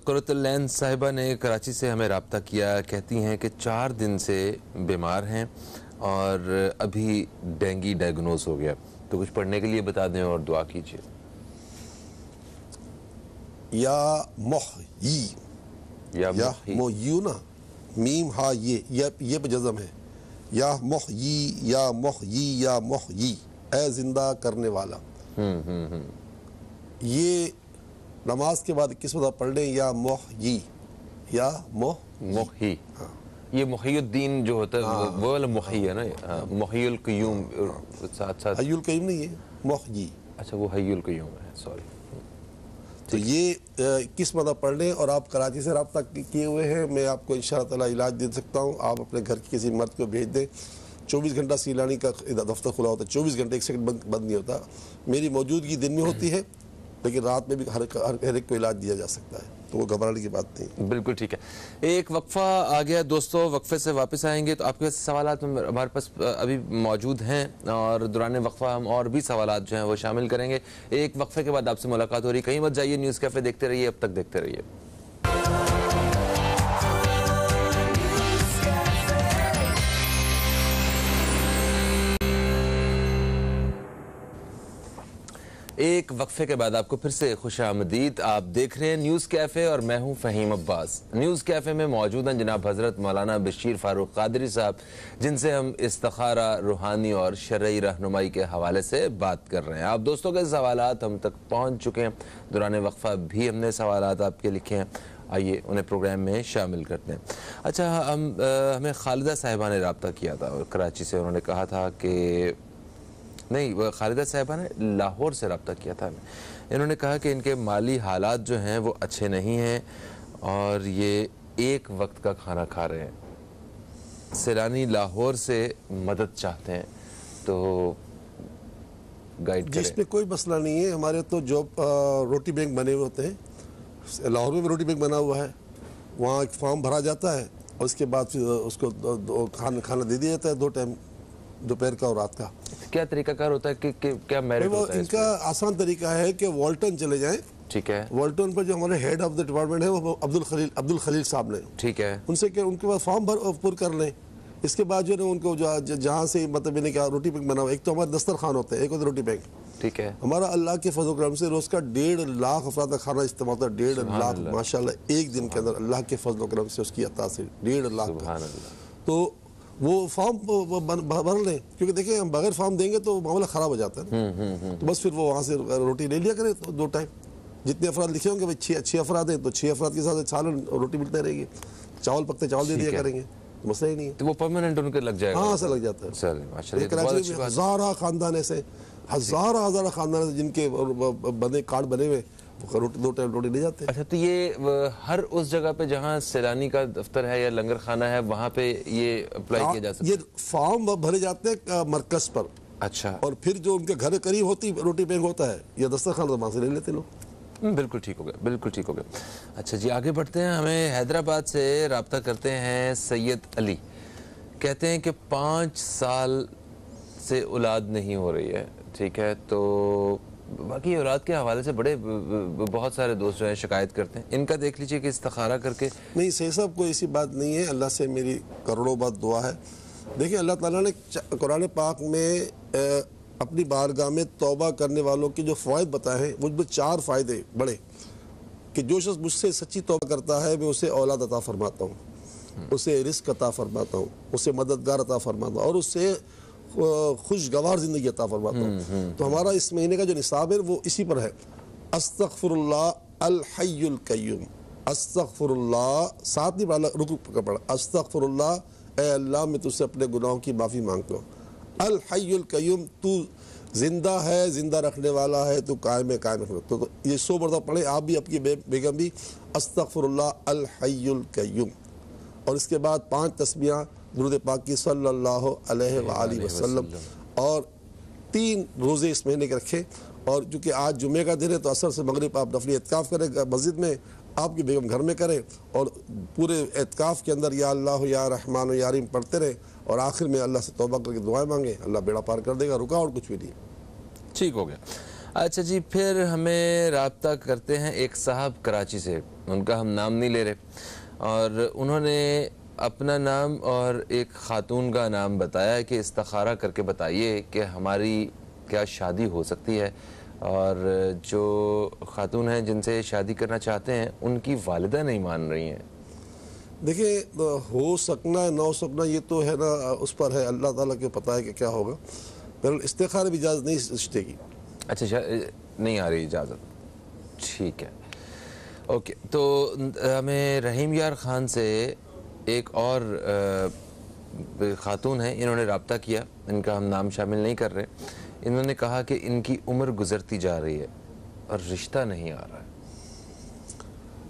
कुरतुल्लैन साहिबा ने कराची से हमें रब्ता किया, कहती हैं कि 4 दिन से बीमार हैं और अभी डेंगू डायग्नोज हो गया, तो कुछ पढ़ने के लिए बता दें और दुआ कीजिए।
या मोहयी, या मोहयू ना, मीम हा ये पे जज़म है, या मोहयी या मोहयी या मोहयी, ए जिंदा करने वाला। ये नमाज के बाद किस वक़्त पढ़ लें, या मोहयी या
मोही। हाँ, ये मोहियुद्दीन जो होता है वो वाला मोही है ना। मोहियुल क़य्यूम साथ साथ,
हय्युल क़य्यूम नहीं है, मोहयी।
अच्छा, वो हय्युल क़य्यूम है, सॉरी।
तो ये किस मतलब पढ़ लें। और आप कराची से रब्ता किए हुए हैं, मैं आपको इंशाअल्लाह ताला इलाज दे सकता हूँ। आप अपने घर के किसी मर्द को भेज दें। 24 घंटा सीलानी का दफ्तर खुला होता है, 24 घंटे 1 सेकंड बंद नहीं होता। मेरी मौजूदगी दिन में होती है, लेकिन रात में भी हर एक को इलाज दिया जा सकता है, तो वो घबराने की बात नहीं।
बिल्कुल ठीक है। एक वक्फा आ गया दोस्तों, वक्फे से वापस आएंगे तो आपके सवालात हमारे पास अभी मौजूद हैं, और दौरान वक्फा हम और भी सवालात जो हैं वो शामिल करेंगे। एक वक्फे के बाद आपसे मुलाकात हो रही, कहीं मत जाइए, न्यूज़ कैफ़े देखते रहिए, अब तक देखते रहिए। एक वक्फे के बाद आपको फिर से खुशामदीद। आप देख रहे हैं न्यूज़ कैफ़े और मैं हूं फ़हीम अब्बास। न्यूज़ कैफ़े में मौजूद हैं जनाब हज़रत मौलाना बशीर फ़ारूक क़ादरी साहब, जिनसे हम इस्तिखारा, रूहानी और शरई रहनुमाई के हवाले से बात कर रहे हैं। आप दोस्तों के सवालात हम तक पहुँच चुके हैं, दौरान वक्फा भी हमने सवालात आपके लिखे हैं, आइए उन्हें प्रोग्राम में शामिल करते हैं। अच्छा, हमें खालिदा साहिबा ने रब्ता किया था और कराची से, उन्होंने कहा था कि नहीं, खालिदा साहिबा ने लाहौर से रब्ता किया था। इन्होंने कहा कि इनके माली हालात जो हैं वो अच्छे नहीं हैं और ये एक वक्त का खाना खा रहे हैं, सैलानी लाहौर से मदद चाहते हैं, तो गाइड करें।
जिसमें कोई मसला नहीं है। हमारे तो जॉब रोटी बैंक बने हुए होते हैं, लाहौर में भी रोटी बैंक बना हुआ है, वहाँ एक फॉर्म भरा जाता है और उसके बाद फिर उसको खाना दे दिया जाता है 2 टाइम, दोपहर का और रात का।
क्या तरीकाकार होता है कि क्या मेरिट
वो
होता है
इनका आसान तरीका है कि वॉल्टन चले जाएं।
ठीक है,
वॉल्टन पर जो हमारे हेड ऑफ द डिपार्टमेंट है वो अब्दुल खलील साहब ने,
ठीक है,
उनसे क्या उनके पास फॉर्म पुर कर लें। इसके बाद जो है उनको जहाँ से मतलब मैंने कहा रोटी बैंक बना हुआ, एक तो हमारे दस्तरखान होते हैं, एक होता है रोटी बैंक।
ठीक है,
हमारा अल्लाह के फजल करम से रोज का 1.5 लाख अफराद का खाना इस्तेमाल होता है। 1.5 लाख माशाल्लाह एक दिन के अंदर अल्लाह के फजल करम से उसकी अता से 1.5 लाख का।
सुभान अल्लाह।
तो वो फॉर्म भर लें, क्योंकि देखिए हम बगैर फॉर्म देंगे तो मामला ख़राब हो जाता है। तो बस फिर वो वहाँ से रोटी ले लिया करें तो 2 टाइम। जितने अफराद लिखे होंगे भाई 6 अफराद हैं तो 6 अफराद के साथ सालन और रोटी मिलते रहेगी, चावल पकते चावल दे दिया करेंगे, तो मसला ही नहीं है।
तो वो परमानेंट उनके लग जाएगा?
हाँ ऐसा लग जाता है।
चलिए माशाल्लाह,
कराची में हज़ारा खानदान ऐसे, हज़ारा खानदान जिनके बने कार्ड बने हुए, वो रोटी 2 टाइम रोटी ले जाते हैं।
अच्छा, तो ये हर उस जगह पे जहाँ सैलानी का दफ्तर है या लंगर खाना है वहाँ पे ये अप्लाई किया जा सकता है?
ये फॉर्म भरे जाते हैं मरकज पर।
अच्छा,
और फिर जो उनके घर करीब होती रोटी बैंक होता है या दस्तरखान, वहाँ से ले लेते लोग।
बिल्कुल ठीक हो गया, बिल्कुल ठीक हो गया। अच्छा जी, आगे बढ़ते हैं। हमें हैदराबाद से रब्ता करते हैं सैयद अली। कहते हैं कि 5 साल से औलाद नहीं हो रही है। ठीक है, तो बाकी औलाद के हवाले से बहुत सारे दोस्त जो हैं शिकायत करते हैं। इनका देख लीजिए कि इस्तिखारा करके।
नहीं सही साहब, कोई ऐसी बात नहीं है। अल्लाह से मेरी करोड़ों बात दुआ है। देखिए अल्लाह ताला ने कुरान पाक में अपनी बारगाह में तौबा करने वालों के जो फ़वाइद बताए हैं, मुझ में 4 फ़ायदे बड़े, कि जो शख्स मुझसे सच्ची तौबा करता है मैं उसे औलाद अता फरमाता हूँ, उसे रिस्क अता फरमाता हूँ, उसे मददगार अता फरमाता हूँ और उससे खुशगवार ज़िंदगी अता फरमाता हूँ। तो हमारा इस महीने का जो निसाब है वो इसी पर है। अस्तग़फिरुल्लाह अल हय्युल क़य्यूम, अस्तग़फिरुल्लाह, साथ नहीं पढ़ा, रुक पढ़ा, अस्तग़फिरुल्लाह, ए अल्लाह मैं तुझसे अपने गुनाहों की माफ़ी मांगता हूँ। अल हय्युल क़य्यूम, तू जिंदा है, जिंदा रखने वाला है, तू कायम है, कायम रखने। तो ये 100 मरतबा पढ़े आप भी, आपकी बेगम भी, अस्तग़फिरुल्लाह अल हय्युल क़य्यूम। और इसके बाद 5 तस्बीहां दुरूद पाक की सल्लल्लाहु अलैहि वसल्लम, और 3 रोज़े इस महीने के रखें। और चूँकि आज जुमे का दिन है तो असर से मगरिब आप नफली एतकाफ़ करें मस्जिद में, आपकी बेगम घर में करें, और पूरे एतकाफ़ के अंदर या अल्लाह या रहमान या रहीम पढ़ते रहें, और आखिर में अल्लाह से तौबा करके दुआएं मांगे, अल्लाह बेड़ा पार कर देगा। रुका और कुछ भी नहीं।
ठीक हो गया। अच्छा जी, फिर हमें रब्ता करते हैं एक साहब कराची से, उनका हम नाम नहीं ले रहे, और उन्होंने अपना नाम और एक खातून का नाम बताया कि इस्तिखारा करके बताइए कि हमारी क्या शादी हो सकती है। और जो खातून हैं जिनसे शादी करना चाहते हैं उनकी वालिदा नहीं मान रही हैं।
देखिए हो सकना ना हो सकना ये तो है ना, उस पर है, अल्लाह ताला को पता है कि क्या होगा। पर इस्तिखारा भी इजाज़त नहीं रिश्ते की। अच्छा,
नहीं आ रही इजाज़त, ठीक है, ओके। तो हमें रहीम यार ख़ान से एक और खातून है, इन्होंने रब्ता किया, इनका हम नाम शामिल नहीं कर रहे। इन्होंने कहा कि इनकी उम्र गुजरती जा रही है और रिश्ता नहीं आ रहा है।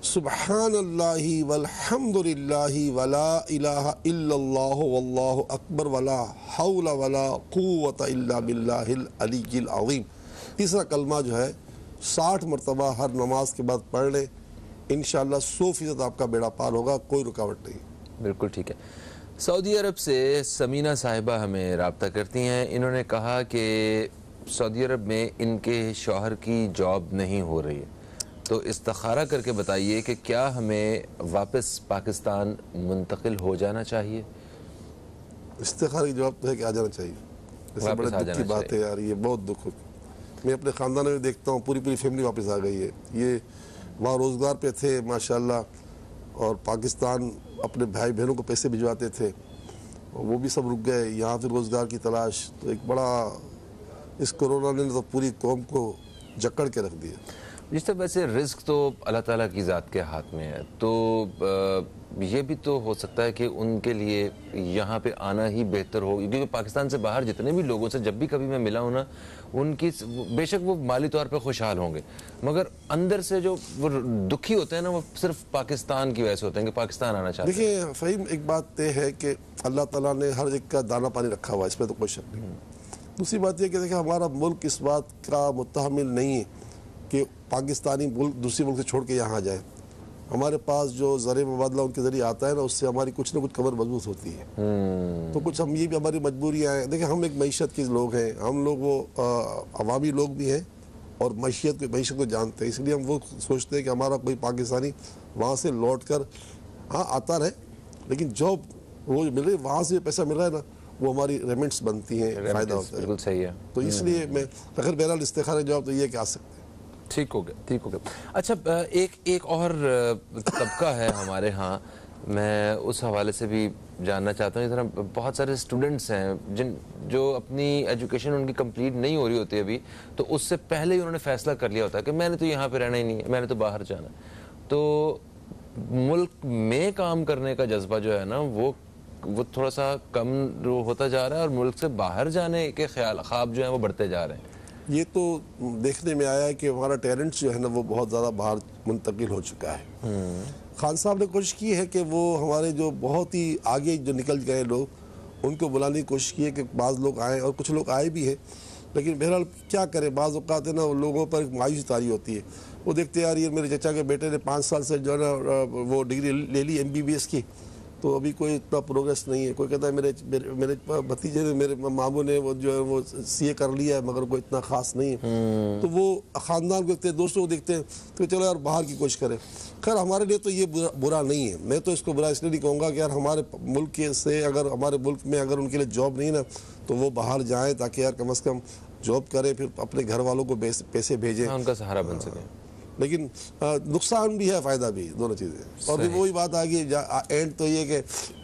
सुब्हानल्लाहि वल्हम्दुलिल्लाहि वला इलाहा इल्लल्लाहु वल्लाहु अकबर वला हौला वला कुव्वता इल्ला बिल्लाहिल अलीय्यिल अज़ीम। तीसरा कलमा जो है 60 मरतबा हर नमाज के बाद पढ़ लें, इंशाअल्लाह 100% आपका बेड़ा पार होगा, कोई रुकावट नहीं।
बिल्कुल ठीक है। सऊदी अरब से समीना साहिबा हमें रब्ता करती हैं। इन्होंने कहा कि सऊदी अरब में इनके शौहर की जॉब नहीं हो रही है, तो इस्तिखारा करके बताइए कि क्या हमें वापस पाकिस्तान मुंतकिल हो जाना चाहिए?
इस्तिखारा की जवाब तो है कि आ जाना चाहिए। ऐसे बड़े दुख की बात है यार, ये बहुत दुख। मैं अपने ख़ानदान में देखता हूँ पूरी फैमिली वापस आ गई है। ये वहाँ रोज़गार पे थे माशाल्लाह, और पाकिस्तान अपने भाई बहनों को पैसे भिजवाते थे, और वो भी सब रुक गए। यहाँ फिर रोज़गार की तलाश, तो एक बड़ा, इस कोरोना ने तो पूरी कौम को जकड़ के रख दिया।
जिस तरह वैसे रिस्क तो अल्लाह ताला की ज़ात के हाथ में है, तो ये भी तो हो सकता है कि उनके लिए यहाँ पे आना ही बेहतर हो, क्योंकि पाकिस्तान से बाहर जितने भी लोगों से जब भी कभी मैं मिला हूँ ना, उनकी बेशक वो माली तौर पे खुशहाल होंगे, मगर अंदर से जो वो दुखी होते हैं ना, वो सिर्फ पाकिस्तान की वजह से होते हैं कि पाकिस्तान आना चाहते हैं।
देखिए फ़हीम, एक बात तय है कि अल्लाह ताला ने हर एक का दाना पानी रखा हुआ है, इसमें तो कोई शक नहीं। दूसरी बात यह कि देखिए हमारा मुल्क इस बात का मुतहमिल नहीं है कि पाकिस्तानी मुल्क दूसरे मुल्क से छोड़ के यहाँ आ जाए। हमारे पास जो ज़र मुबादला उनके ज़रिए आता है ना, उससे हमारी कुछ ना कुछ कमर मजबूत होती है। तो कुछ हम ये भी हमारी मजबूरियाँ हैं। देखिए हम एक मईशत के लोग हैं, हम लोग वो अवामी लोग भी हैं और मईशत को जानते हैं, इसलिए हम वो सोचते हैं कि हमारा कोई पाकिस्तानी वहाँ से लौट कर हाँ आता रहे, लेकिन जॉब रोज़ मिल रही है, वहाँ से पैसा मिल रहा है ना, वो हमारी रेमेंट्स बनती हैं, फ़ायदा होता है।
बिल्कुल सही है।
तो इसलिए मैं अगर बहरहाल इस्तिखार जवाब तो ये कि आ सकते हैं।
ठीक हो गया, ठीक हो गया। अच्छा, एक और तबका है हमारे यहाँ, मैं उस हवाले से भी जानना चाहता हूँ। इस तरह बहुत सारे स्टूडेंट्स हैं जो अपनी एजुकेशन उनकी कंप्लीट नहीं हो रही होती अभी, तो उससे पहले ही उन्होंने फैसला कर लिया होता है कि मैंने तो यहाँ पे रहना ही नहीं है, मैंने तो बाहर जाना है। तो मुल्क में काम करने का जज्बा जो है ना, वो थोड़ा सा कम होता जा रहा है और मुल्क से बाहर जाने के ख्वाब जो हैं वो बढ़ते जा रहे हैं।
ये तो देखने में आया है कि हमारा टैलेंट्स जो है ना, वो बहुत ज़्यादा बाहर मुंतकिल हो चुका है। खान साहब ने कोशिश की है कि वो हमारे जो बहुत ही आगे जो निकल गए लोग, उनको बुलाने की कोशिश की है कि बाज़ लोग आए, और कुछ लोग आए भी हैं, लेकिन बहरहाल क्या करें, बाज़ औक़ात है ना, लोगों पर मायूसी तारी होती है। वो देखते यार, ये मेरे चचा के बेटे ने 5 साल से जो है ना वो डिग्री ले ली MBBS की, तो अभी कोई इतना प्रोग्रेस नहीं है। कोई कहता है मेरे भतीजे ने, मेरे मामू ने वो जो है वो CA कर लिया है, मगर कोई इतना ख़ास नहीं है। तो वो ख़ानदान को देखते हैं, दोस्तों को देखते हैं, तो चलो यार बाहर की कोशिश करें। खैर हमारे लिए तो ये बुरा नहीं है। मैं तो इसको बुरा इसलिए नहीं कहूँगा कि यार हमारे मुल्क से, अगर हमारे मुल्क में अगर उनके लिए जॉब नहीं ना, तो वो बाहर जाएँ, ताकि यार कम से कम जॉब करें, फिर अपने घर वालों को पैसे भेजें,
उनका सहारा बन सके।
लेकिन नुकसान भी है, फ़ायदा भी, दोनों चीज़ें। और फिर वही बात आ गई, एंड तो ये कि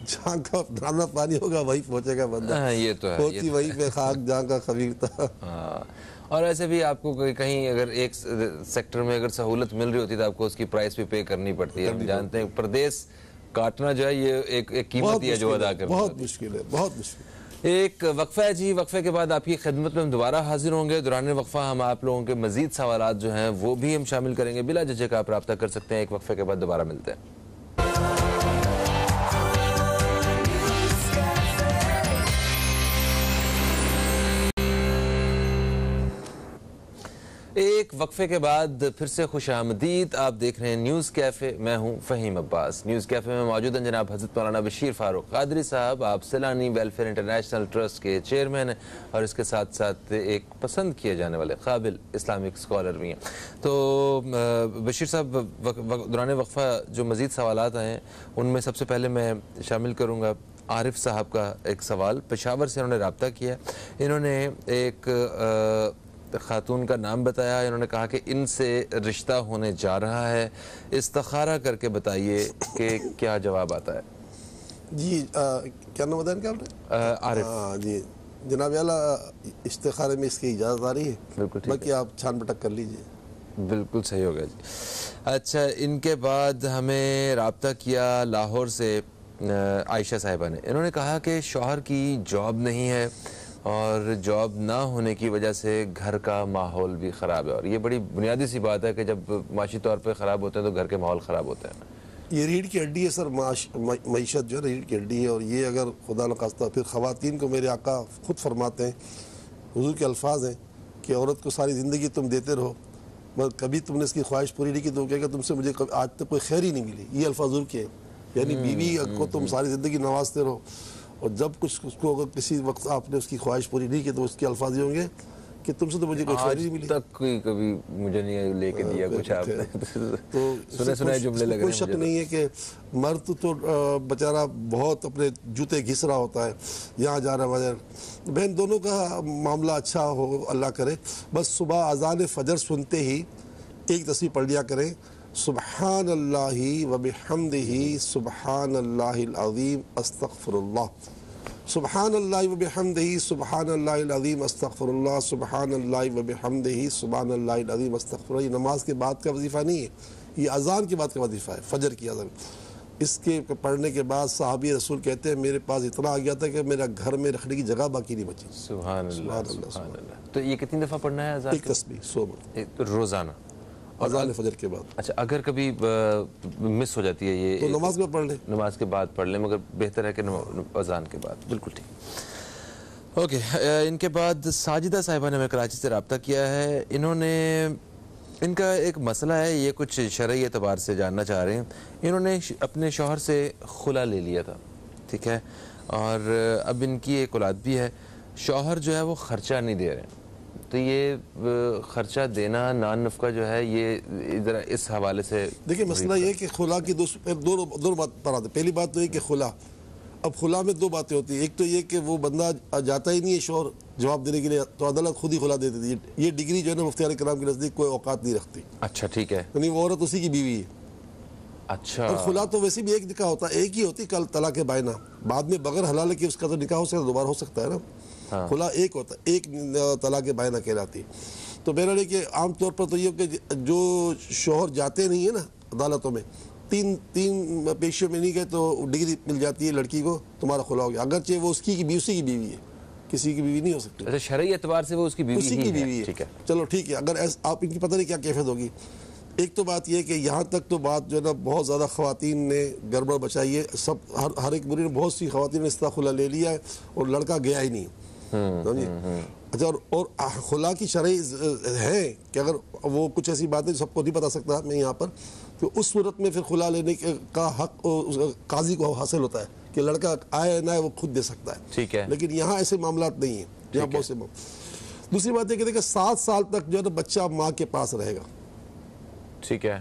जहाँ का दाना पानी होगा वही पहुँचेगा बंदा।
ये तो है,
होती वहीं पे खाक जहाँ का खबीर था।
और ऐसे भी आपको कहीं अगर एक सेक्टर में अगर सहूलत मिल रही होती है तो आपको उसकी प्राइस भी पे करनी पड़ती है। हम जानते हैं प्रदेश काटना जो है ये एक कीमत है जो अदा करना
बहुत मुश्किल है, बहुत मुश्किल।
एक वक्फा है जी, वक्फे के बाद आपकी खिदमत में हम दोबारा हाजिर होंगे। दौरान वक्फा हम आप लोगों के मजीद सवालात जो हैं वो भी हम शामिल करेंगे। बिला झिझक आप रब्ता कर सकते हैं। एक वक्फे के बाद दोबारा मिलते हैं। एक वक्फे के बाद फिर से खुशामदीद। आप देख रहे हैं न्यूज़ कैफ़े, मैं हूं फ़हीम अब्बास। न्यूज़ कैफ़े में मौजूद हैं जनाब हज़रत मौलाना बशीर फ़ारूक क़ादरी साहब। आप सैलानी वेलफेयर इंटरनेशनल ट्रस्ट के चेयरमैन हैं और इसके साथ साथ एक पसंद किए जाने वाले काबिल इस्लामिक स्कॉलर भी हैं। तो बशीर साहब, दौरान वक्फा जो मज़ीद सवालात आए हैं उनमें सबसे पहले मैं शामिल करूँगा आरिफ साहब का एक सवाल। पेशावर से इन्होंने रब्ता किया। इन्होंने एक खातून का नाम बताया। इन्होंने कहा कि इनसे रिश्ता होने जा रहा है, इस्तिखारा करके बताइए कि क्या जवाब आता है।
जी क्या नाम बताया आपने?
आरिफ।
जी जनाब आला, इस्तिखारे में इसकी इजाज़त आ रही है,
बिल्कुल ठीक
बाकी आप छान बटक कर लीजिए।
बिल्कुल सही हो गया जी। अच्छा, इनके बाद हमें रब्ता किया लाहौर से आयशा साहिबा ने। इन्होंने कहा कि शौहर की जॉब नहीं है और जॉब ना होने की वजह से घर का माहौल भी ख़राब है। और ये बड़ी बुनियादी सी बात है कि जब माशी तौर पे ख़राब होते हैं तो घर के माहौल ख़राब होते हैं।
ये रीढ़ की हड्डी है सर, मईशत जो है रीढ़ की हड्डी है। और ये अगर खुदा न खास्ता फिर ख़वातीन को मेरे आका ख़ुद फरमाते हैं, हुज़ूर के अल्फाज हैं कि औरत को सारी ज़िंदगी तुम देते रहो, मगर कभी तुमने इसकी ख्वाहिश पूरी नहीं की तो कहेगा तुमसे मुझे आज तक कोई खैर ही नहीं मिली। ये अल्फाज हुज़ूर के हैं, यानी बीवी को तुम सारी ज़िंदगी नवाजते रहो, और जब कुछ उसको अगर किसी वक्त आपने उसकी ख्वाहिश पूरी नहीं की तो उसके अल्फाज ये होंगे कि तुमसे तो मुझे कोई खैर नहीं मिली।
तक कोई कभी मुझे नहीं लेके दिया कुछ आपने।
तो
सुने जुमले लग रहे हैं।
कोई शक नहीं है कि मर्द तो बेचारा बहुत अपने जूते घिस रहा होता है, यहाँ जा रहा वजह। बहन दोनों का मामला अच्छा हो, अल्लाह करे। बस सुबह अज़ान फ़जर सुनते ही एक तस्बीह पढ़ लिया करें, सुब्हानल्लाहि व बिहम्दिही सुब्हानल्लाहिल अज़ीम अस्तग़फिरुल्लाह। सुब्हानल्लाहि व बिहम्दिही सुब्हानल्लाहिल अज़ीम अस्तग़फिरुल्लाह सुब्हानल्लाहि व बिहम्दिही सुब्हानल्लाहिल अज़ीम अस्तग़फिरुल्लाह। ये नमाज के बाद का वजीफ़ा नहीं है, ये अज़ान के बाद का वजीफ़ा है, फजर की अज़ान। इसके पढ़ने के बाद सहाबी रसूल कहते हैं मेरे पास इतना आ गया था कि मेरा घर में रखने की जगह बाकी नहीं बची।
सुभान अल्लाह, सुभान अल्लाह। तो ये कितनी दफ़ा पढ़ना है अज़ान?
एक तस्बीह 100 बार
रोज़ाना
अज़ान फजर के बाद।
अच्छा, अगर कभी मिस हो जाती है ये
तो नमाज में पढ़ ले,
नमाज के बाद पढ़ लें, मगर बेहतर है कि अज़ान के बाद। बिल्कुल ठीक। ओके, इनके बाद साजिदा साहिबा ने हमें कराची से रब्ता किया है। इनका एक मसला है, ये कुछ शरई एतबार से जानना चाह रहे हैं। इन्होंने अपने शौहर से खुला ले लिया था, ठीक है, और अब इनकी एक औलाद भी है। शौहर जो है वो ख़र्चा नहीं दे रहे हैं, तो ये ख़र्चा देना नान नफ़का जो है ये ज़रा इस हवाले से
देखिए मसला ये कि खुला की दो बात पर आते। पहली बात तो ये कि खुला, अब खुला में दो बातें होती हैं। एक तो ये कि वो बंदा जाता ही नहीं है शौहर जवाब देने के लिए, तो अदालत खुद ही खुला दे देती है। ये डिग्री जो है ना मुफ्ती कराम के नज़दीक कोई औकात नहीं रखती।
अच्छा, ठीक है,
यानी वो औरत उसी की बीवी है।
अच्छा,
और खुला तो वैसे भी एक निकाह होता है, एक ही होती, कल तलाक बायना, बाद में बगैर हलाल के उसका तो निकाह हो सकता है, दोबारा हो सकता है ना।
हाँ।
खुला एक होता है, एक तलाक बायना कहलाती। तो मेरा नहीं कि आमतौर पर तो ये कि जो शौहर जाते नहीं है ना अदालतों में, तीन पेशियों में नहीं गए तो डिग्री मिल जाती है लड़की को, तुम्हारा खुला हो गया, अगरचे वो उसी की बीवी है, किसी की बीवी नहीं हो सकती।
अच्छा, शरई एतबार से वो उसकी बीवी
उसी की बीवी है,
ठीक है,
चलो ठीक है। अगर आप इनकी पता नहीं क्या कैफियत होगी। एक तो बात यह कि यहाँ तक तो बात जो है ना बहुत ज़्यादा ख़वातीन ने गड़बड़ बचाई है। सब हर एक बुरी ने, बहुत सी ख़वातीन ने इसका खुला ले लिया है और लड़का गया ही नहीं। अच्छा, और खुला की शरई है कि अगर वो कुछ ऐसी बातें सबको नहीं बता सकता मैं यहाँ पर, तो उस सूरत में फिर खुला लेने का हक काजी को हासिल होता है कि लड़का आए ना वो खुद दे सकता है,
ठीक है।
लेकिन यहाँ ऐसे मामला नहीं है, यहाँ बहुत से। दूसरी बात यह कि 7 साल तक जो है ना बच्चा माँ के पास रहेगा,
ठीक है,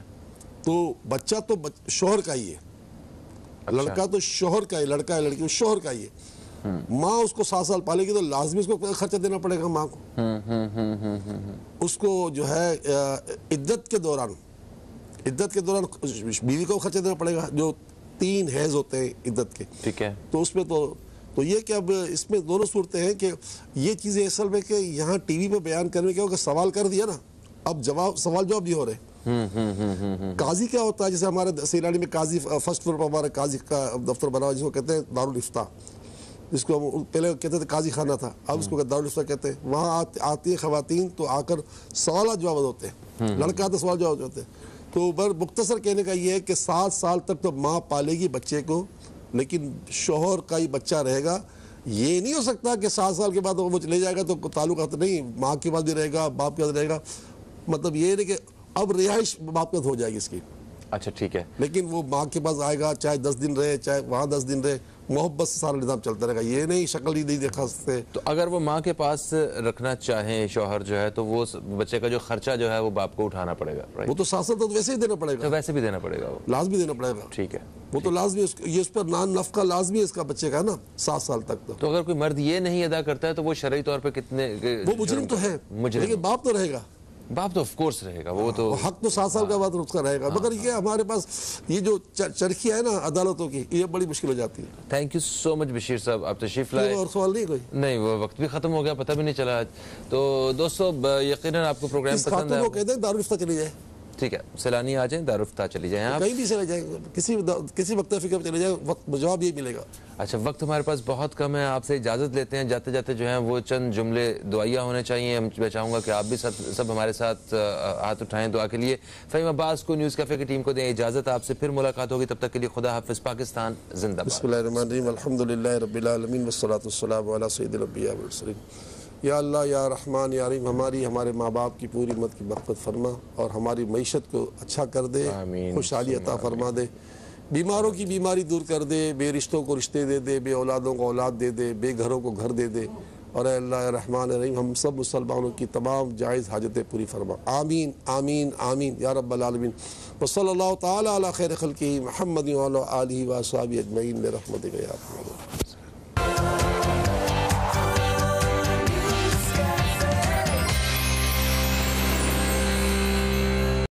तो बच्चा तो शौहर का ही है।
अच्छा।
लड़का तो शौहर का है, लड़का है लड़की शौहर का ही है। माँ उसको 7 साल पालेगी तो लाजमी उसको खर्चा देना पड़ेगा माँ को। उसको जो है इद्दत के दौरान बीवी को खर्चा देना पड़ेगा, जो 3 हैज होते हैं इद्दत के,
ठीक है।
तो उसमें तो ये कि अब इसमें दोनों सूरतें हैं कि ये चीज़ें असल में कि यहाँ टीवी पे बयान करने में क्या होगा, सवाल कर दिया ना, अब सवाल जवाब नहीं हो रहे। काजी क्या होता है, जैसे हमारे सैलानी में काजी फर्स्ट फ्लोर पर हमारे काजी का दफ्तर बना हुआ जिसको कहते हैं दारुल इफ्ता, जिसको हम पहले कहते थे काजी खाना था, अब उसको दारुल इफ्ता कहते हैं। वहाँ आती है खवातीन तो आकर सवाल जवाब होते हैं, लड़का आते सवाल जवाब होते हैं। तो बर मुख्तसर कहने का ये है कि 7 साल तक तो माँ पालेगी बच्चे को, लेकिन शौहर का ही बच्चा रहेगा। ये नहीं हो सकता कि 7 साल के बाद वो ले जाएगा तो ताल्लुकात नहीं, माँ के पास भी रहेगा, बाप के पास रहेगा। मतलब ये नहीं कि अब रिहाइश बाप के पास हो जाएगी इसकी।
अच्छा, ठीक है,
लेकिन वो माँ के पास आएगा, चाहे 10 दिन रहे, चाहे वहाँ 10 दिन रहे, मोहब्बत से सारा निज़ाम चलता रहेगा। ये नहीं शक्ल ही नहीं देखा सकते।
तो अगर वो माँ के पास रखना चाहें शौहर जो है, तो वो बच्चे का जो खर्चा जो है वो बाप को उठाना पड़ेगा, राइट?
वो तो 7 साल तो वैसे ही देना पड़ेगा,
तो वैसे भी देना पड़ेगा, वो
लाजमी देना पड़ेगा,
ठीक है।
वो तो लाजमी, ये उस पर नान नफका लाजमी है इसका बच्चे का ना 7 साल तक।
तो अगर कोई मर्द ये नहीं अदा करता है तो वो शरई तौर पे कितने,
वो मुजरिम तो है, लेकिन बाप तो रहेगा,
बाप तो ऑफ कोर्स रहेगा, वो तो
हक तो 7 साल का बाद उसका रहेगा। मगर ये हमारे पास ये जो चरखियाँ है ना अदालतों की, ये बड़ी मुश्किल हो जाती है।
Thank you so much Bashir साहब, आप तशरीफ लाए।
और सवाल नहीं कोई?
नहीं, वो वक्त भी खत्म हो गया, पता भी नहीं चला आज। तो दोस्तों यकीनन आपको प्रोग्राम पसंद है,
कहते हैं दारुल इफ्ता चली जाए,
ठीक है, सैलानी आ जाए, दारुल इफ्ता चली जाए,
कहीं भी चले जाए, किसी वक्त फिक्र में चले जाए, जवाब ये मिलेगा।
अच्छा, वक्त हमारे पास बहुत कम है, आपसे इजाज़त लेते हैं। जाते जाते जो है वो चंद जुमले दुआया होने चाहिए। मैं चाहूँगा कि आप भी सब हमारे साथ हाथ उठाएं दुआ के लिए। फ़हीम अब्बास को, न्यूज़ कैफ़े की टीम को दें इजाज़त। आपसे फिर मुलाकात होगी, तब तक के लिए खुदा हाफ़िज़। पाकिस्तान जिंदाबाद।
बिस्मिल्लाहिर्रहमानिर्रहीम, अल्हम्दुलिल्लाहि रब्बिल आलमीन, वस्सलातु वस्सलामु अला सय्यिदिल अंबिया वल मुरसलीन। या अल्लाह या रहमान या रहीम, हमारे माँ बाप की पूरी उम्मत की मग़फ़िरत फरमा और हमारी मईशत को अच्छा कर दे, खुशहाली अता फरमा दे, बीमारों की बीमारी दूर कर दे, बेरिश्तों को रिश्ते दे दे, बे औलादों को औलाद दे दे, बेघरों को घर दे दे। और अल्लाह रहमान रहीम हम सब मुसलमानों की तमाम जायज़ हाजतें पूरी फरमा। आमीन आमीन आमीन या रब्बल आलमीन। व सल्लल्लाहु तआला अला खैर खल्क़िही मुहम्मद व अला आलिहि व अस्हाबिही अजमईन बिरहमतिका या अरहमर राहिमीन।